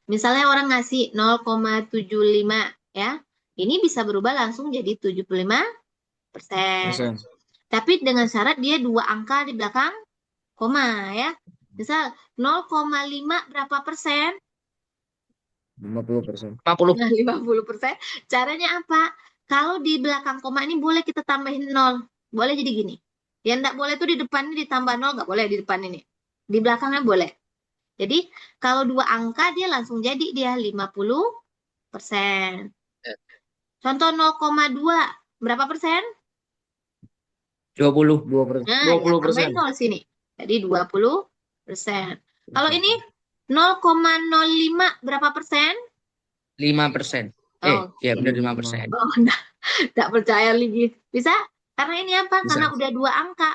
Misalnya orang ngasih 0,75 ya. Ini bisa berubah langsung jadi 75%. Persen. Tapi dengan syarat dia dua angka di belakang koma ya. Misal 0,5 berapa persen? 50%. 50. Nah, 50%. Caranya apa? Kalau di belakang koma ini boleh kita tambahin nol. Boleh jadi gini. Yang enggak boleh tuh di depan ini ditambah nol, nggak boleh di depan ini. Di belakangnya boleh. Jadi kalau dua angka dia langsung jadi dia 50%. Contoh 0,2 berapa persen? 20. Nah, Dua ya puluh tambahin persen. nol sini. Jadi 20%. Kalau ini 0,05 berapa persen? 5%. Ya Oke. benar 5 5%. Oh, enggak percaya lagi. Bisa? Karena ini apa? Bisa. Karena udah dua angka.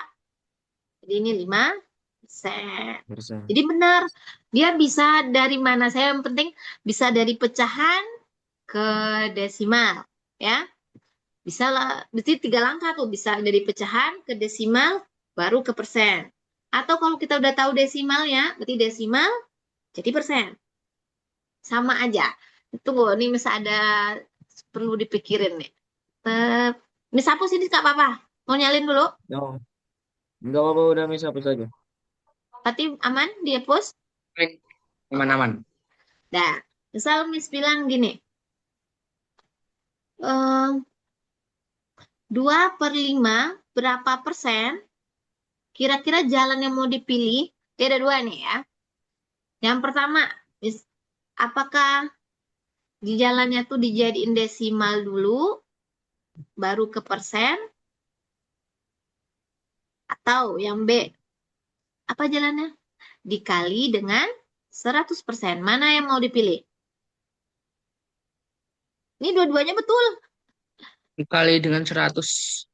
Jadi ini 5%. persen. Jadi benar. Dia bisa dari mana? Saya yang penting bisa dari pecahan ke desimal. Ya. Bisa lah. Berarti tiga langkah tuh. Bisa dari pecahan ke desimal, baru ke persen. Atau kalau kita udah tahu desimalnya, berarti desimal jadi persen. Sama aja. Tunggu, ini misal ada perlu dipikirin nih. Eh, Mis hapus ini Kak Papa. Mau nyalin dulu? No, nggak apa-apa udah Miss hapus aja. Berarti aman dihapus? Aman-aman. Nah, misal Miss bilang gini, eh 2/5 berapa persen kira-kira jalan yang mau dipilih? Dia ada dua nih ya. Yang pertama, Miss, apakah di jalannya tuh dijadiin desimal dulu, baru ke persen, atau yang B, apa jalannya? Dikali dengan 100%. Mana yang mau dipilih? Ini dua-duanya betul. Dikali dengan 100.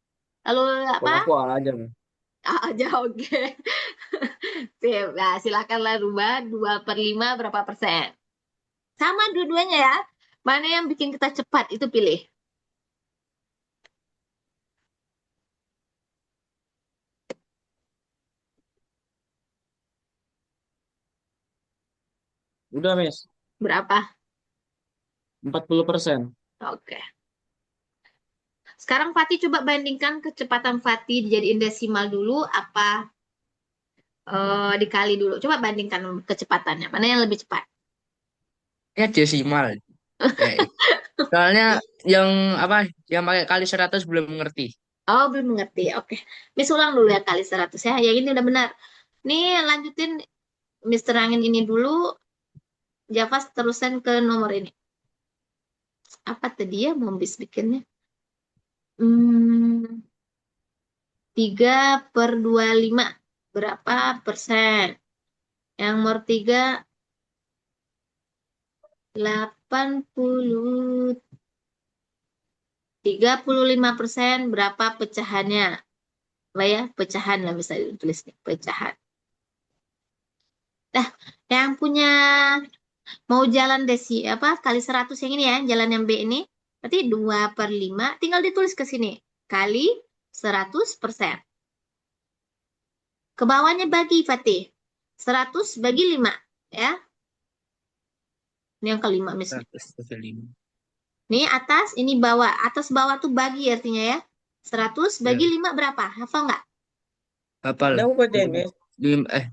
Lalu Kalau apa? aku A aja Miss. A aja oke. Sip. Nah, silakanlah rubah 2/5 berapa persen. Sama dua-duanya ya. Mana yang bikin kita cepat itu pilih. Udah Miss. Berapa? 40%. Oke. Sekarang Fatih coba bandingkan kecepatan Fatih dijadiin desimal dulu apa dikali dulu. Coba bandingkan kecepatannya. Mana yang lebih cepat? Ya desimal. Ya, soalnya yang apa yang pakai kali 100 belum mengerti. Oh, belum mengerti. Oke. Miss ulang dulu ya kali 100 ya. Yang ini udah benar. Nih lanjutin Miss terangin ini dulu. Java terusan ke nomor ini. Apa tadi ya mau Miss bikinnya? 3/25 berapa persen? Yang nomor 3, 35% berapa pecahannya? Apa ya? Pecahan lah bisa ditulis nih, pecahan. Nah, yang punya mau jalan desi apa kali 100 yang ini ya, jalan yang B ini, berarti 2/5 tinggal ditulis ke sini. Kali 100%. Ke bawahnya bagi Fatih. 100 bagi 5 ya. Ini yang kelima misalnya. 105. Nih atas, ini bawah. Atas bawah tuh bagi artinya ya. 100 bagi Ya, 5 berapa? Hafal nggak? hafal. Ini aku kerjain Miss.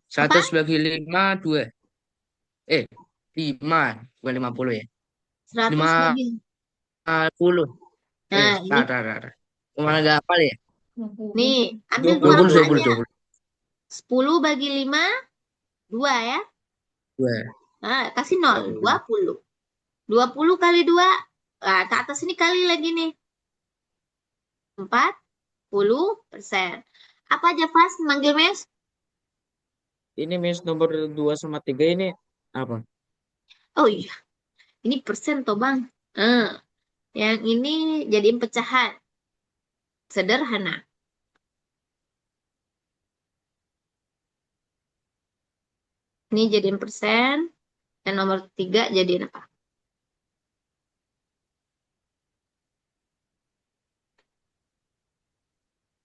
100 Apa? bagi 5 2. 5 bukan 50 ya. 100 Lima bagi. puluh. Nah, ini Tar. Kemana gak hafal ya? nih, ambil Dua dua puluh 20 dua angka 20 puluh. aja. 20. 10 bagi 5 2 ya. 2. Nah, kasih 0, 20. 20 kali 2, nah, ke atas ini kali lagi nih. 40%. Apa aja pas manggil Mes? Ini Miss nomor 2 sama 3 ini apa? Oh iya, ini persen toh Bang. Eh, yang ini jadiin pecahan. Sederhana. Ini jadiin persen. Dan nomor 3 jadiin apa?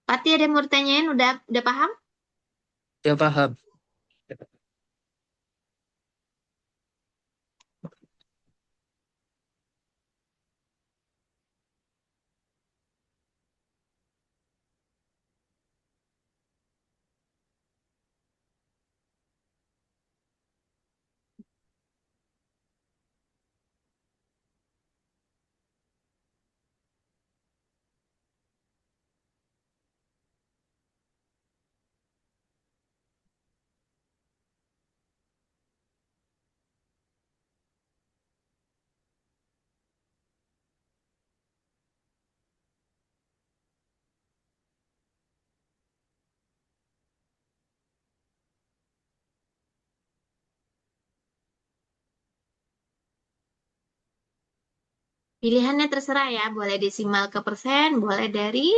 Pati ada yang mau ditanyain? Udah paham? Udah paham. Pilihannya terserah ya. Boleh desimal ke persen, boleh dari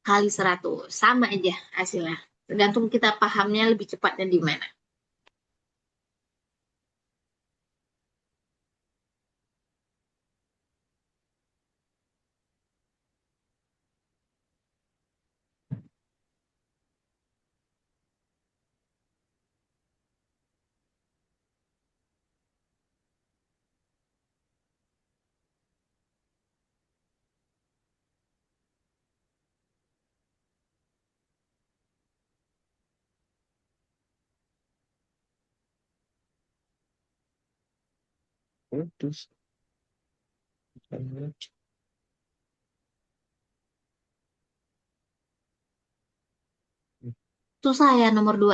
kali 100. Sama aja hasilnya. Tergantung kita pahamnya lebih cepatnya di mana. Terus. Susah ya nomor 2.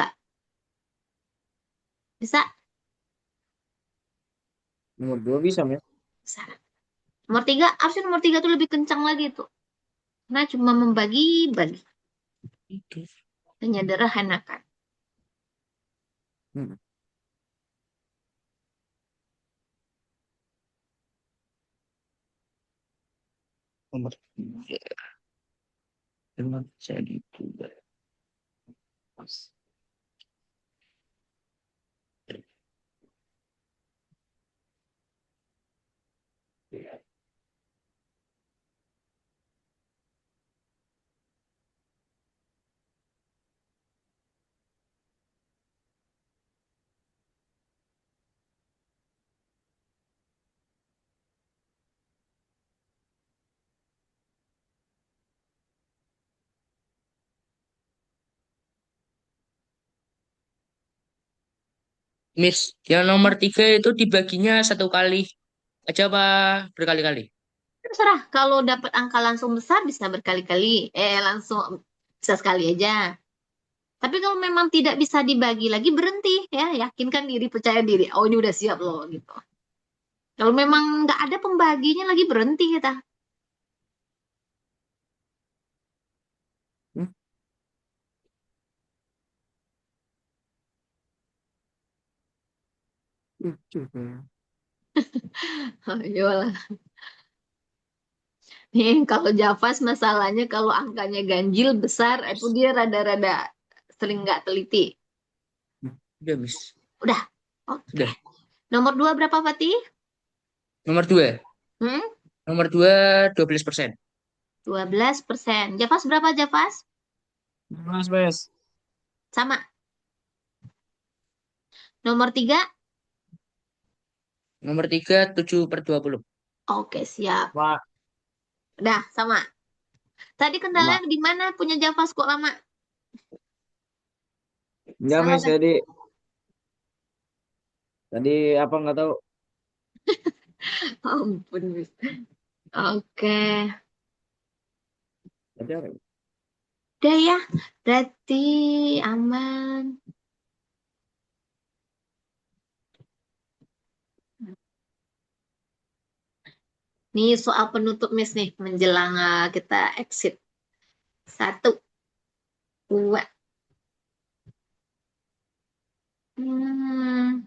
Bisa? Nomor 2 bisa, Mas. Bisa. Nomor 3, harusnya nomor 3 tuh lebih kencang lagi tuh. Karena cuma membagi-bagi. Itu. Menyederhanakan. Hmm. Nomor 3. Memang jadi dua. Miss, yang nomor 3 itu dibaginya satu kali aja apa berkali-kali? Terserah. Kalau dapat angka langsung besar bisa berkali-kali. Langsung bisa sekali aja. Tapi kalau memang tidak bisa dibagi lagi, berhenti ya. Yakinkan diri, percaya diri. Oh, ini udah siap loh gitu. Kalau memang nggak ada pembaginya lagi, berhenti kita. Hmm. Coba. Ayolah. Nih, kalau Javas masalahnya kalau angkanya ganjil besar, itu dia rada-rada sering nggak teliti. Udah, Miss. Udah. Oke. Udah. Nomor 2 berapa, Fatih? Nomor 2. Hmm? Nomor 2, 12%. 12%. Javas berapa, Javas? Mas, Mas. Sama. Nomor 3? Nomor 3, 7/20. Oke, siap. Pak, Udah, sama. Tadi sama. kendalanya di mana punya Javas kok lama? Enggak, Salah Mas, dah. tadi apa nggak tahu. Ampun, Miss. Oke. Tadi apa? Udah ya. Berarti aman. Nih soal penutup Miss nih menjelang kita exit. 1, 2. Hmm,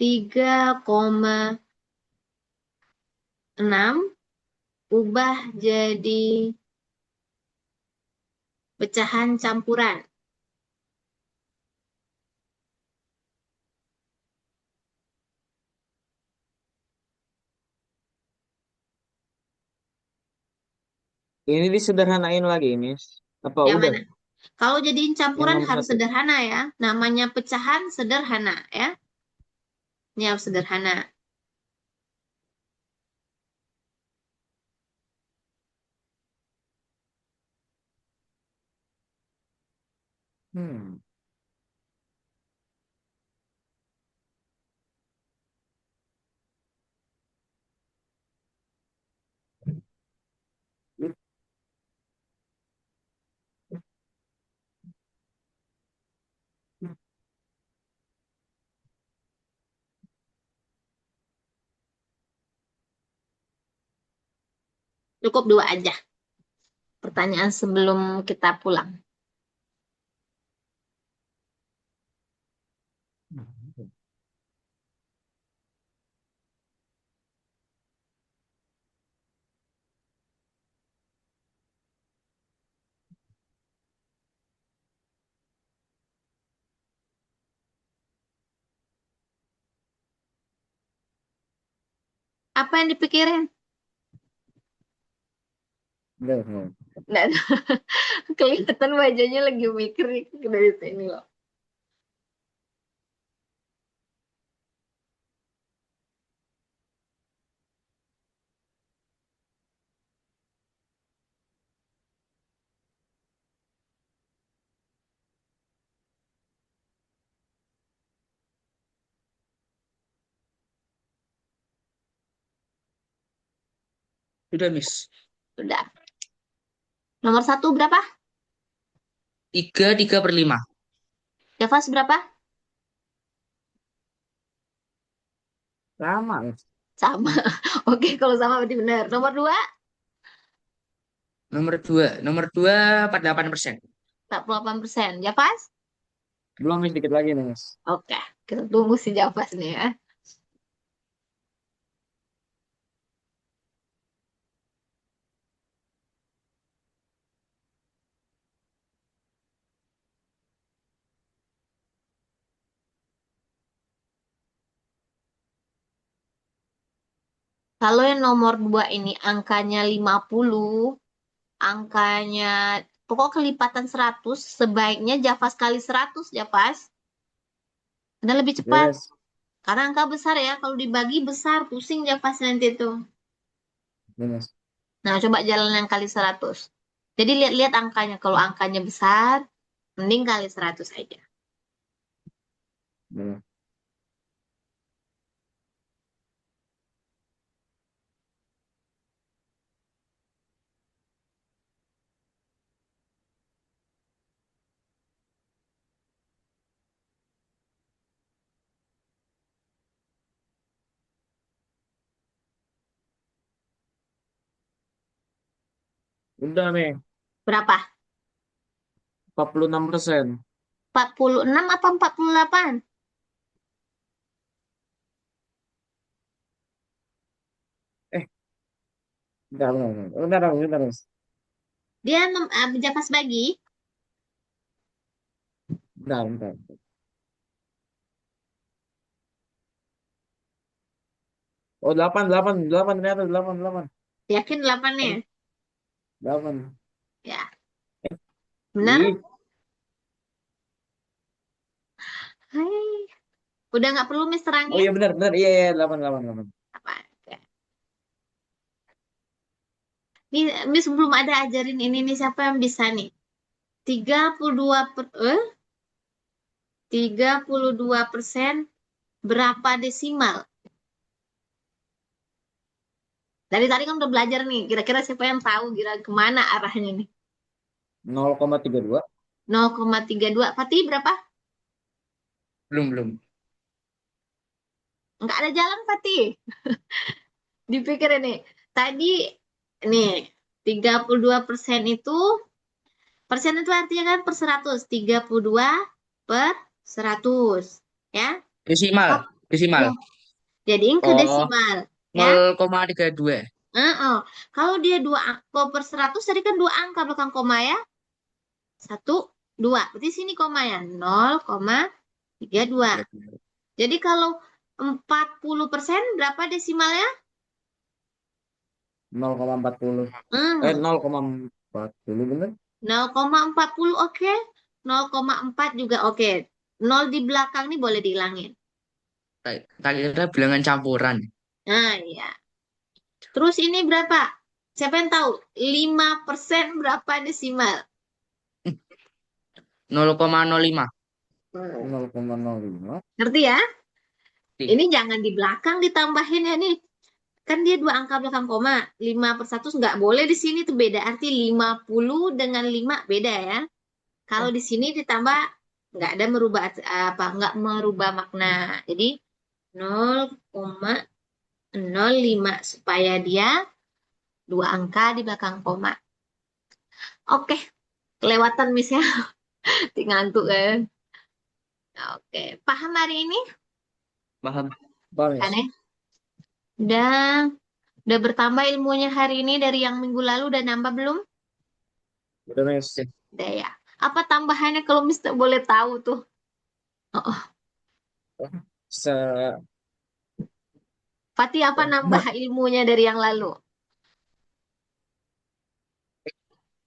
3,6 ubah jadi pecahan campuran. Ini disederhanain lagi, Miss. Apa Yang udah? mana? Kalau jadiin Yang campuran nomor harus satu. sederhana ya. Namanya pecahan sederhana ya. Ini harus sederhana. Hmm. Cukup dua aja. Pertanyaan sebelum kita pulang. Apa yang dipikirin? Udah. Nggak ada. Kelihatan wajahnya lagi mikir dari sini loh. Sudah, Miss. Sudah. Nomor satu berapa? 3/5. Javas berapa? Sama, Miss. Sama. Oke, kalau sama berarti benar. Nomor dua, Nomor dua 48%. 48%. Javas? Belum, Miss, dikit lagi nih, Miss. Oke, kita tunggu si Javas nih ya. Kalau yang nomor dua ini angkanya 50, angkanya pokok kelipatan 100, sebaiknya Javas kali 100, Javas. Dan lebih cepat. Yes. Karena angka besar ya, kalau dibagi besar, pusing Javas nanti tuh. Miss. Nah, coba jalan yang kali 100. Jadi lihat-lihat angkanya. Kalau angkanya besar, mending kali 100 aja. Miss. Udah, nih. Berapa? 46%. 46 apa 48? Eh, bentar, Miss. Dia Javas bagi. Bentar. Oh, 8 ternyata 8. Yakin 8-nya? Aduh, 8. Ya, benar? Ih, Hai. Udah nggak perlu Miss oh terangin? iya benar. Iya, 8. Apa? Oke. Nih, Miss belum ada ajarin ini nih, siapa yang bisa nih? 32 32% berapa desimal? Dari tadi kan udah belajar nih. Kira-kira siapa yang tahu kira kemana arahnya nih? 0,32. 0,32. Fatih berapa? Belum. Nggak ada jalan, Fatih. Dipikir ini. Tadi nih 32% itu, persen itu artinya kan per 100. 32 per 100. Ya. Desimal. Desimal. Ya, jadiin ke Oh, desimal. Ya. 0,32. Oh. Kalau dia kalau per 100 tadi kan dua angka belakang koma ya. Satu, dua. Berarti sini koma ya. 0,32. Ya, Jadi kalau 40% berapa desimalnya? 0,40. Hmm, 0,40 bener? 0,40 oke. 0,4 juga oke. Nol di belakang nih boleh dihilangin. tak kira bilangan campuran. Nah, ya. Terus ini berapa? Siapa yang tahu? 5% berapa desimal? 0,05. Hmm. 0,05. Ngerti ya? Ini jangan di belakang ditambahin ya nih. Kan dia dua angka belakang koma. 5/1 nggak boleh di sini tuh beda arti. 50 dengan 5 beda ya. Kalau di sini ditambah nggak ada merubah apa nggak merubah makna. Jadi 0,05 supaya dia dua angka di belakang koma. Oke, kelewatan Miss ya. Ngantuk kan. Oke, paham hari ini? Paham? Kan Bagus. ya? Udah bertambah ilmunya hari ini dari yang minggu lalu udah nambah belum? Udah, Miss. Udah ya. Apa tambahannya kalau Miss tak boleh tahu tuh? Oh, oh. Se Fatih apa nambah ilmunya dari yang lalu?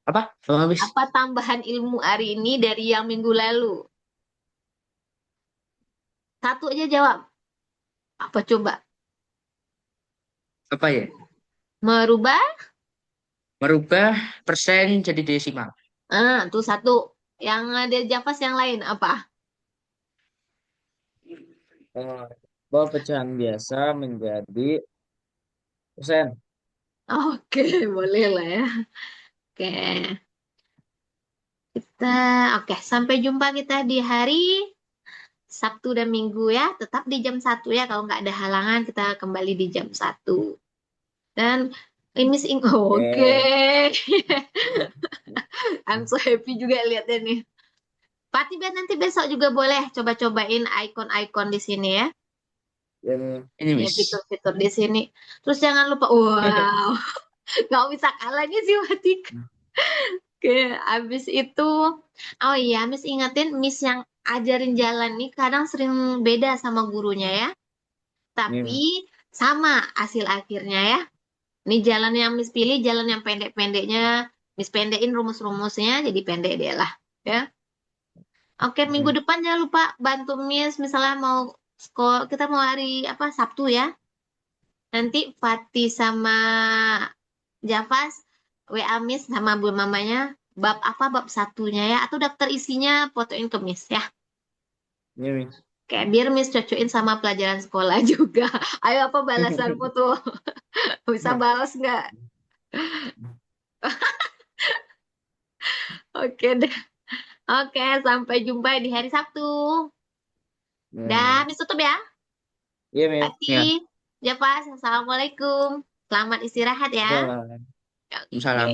Apa? Oh, habis. Apa tambahan ilmu hari ini dari yang minggu lalu? Satu aja jawab. Apa coba? Apa ya? Merubah? Merubah persen jadi desimal. Tuh satu. Yang ada Javas yang lain apa? eh, bahwa pecahan biasa menjadi persen. Oke, boleh lah ya. Oke, kita sampai jumpa kita di hari Sabtu dan Minggu ya. Tetap di jam 1 ya. Kalau nggak ada halangan kita kembali di jam 1. Dan Miss Ing, oke. Oke. I'm so happy juga lihatnya nih. Pati biar nanti besok juga boleh coba-cobain ikon-ikon di sini ya. Yang Ini, Ya Miss. fitur-fitur di sini. Terus jangan lupa, wow, nggak bisa kalahnya sih Pati. Oke, abis itu, oh iya, Miss ingetin, Miss yang ajarin jalan nih kadang sering beda sama gurunya ya. Tapi ini sama hasil akhirnya ya. Ini jalan yang Miss pilih, jalan yang pendek-pendeknya, Miss pendekin rumus-rumusnya, jadi pendek deh lah. Ya. Oke, minggu hmm, depan jangan lupa bantu Miss, misalnya mau kita mau hari apa Sabtu ya. Nanti Fatih sama Javas WA Miss sama Bu mamanya bab apa bab satunya ya atau daftar isinya fotoin ke Miss ya. ini. Kayak biar Miss cocokin sama pelajaran sekolah juga. Ayo apa balasan foto? Bisa balas nggak? Oke deh. Oke, sampai jumpa di hari Sabtu. Dah, Hmm. Miss tutup ya. Iya, Miss. Ya, Fatih, Javas, Assalamualaikum. Selamat istirahat ya. Salah. Oke. salam.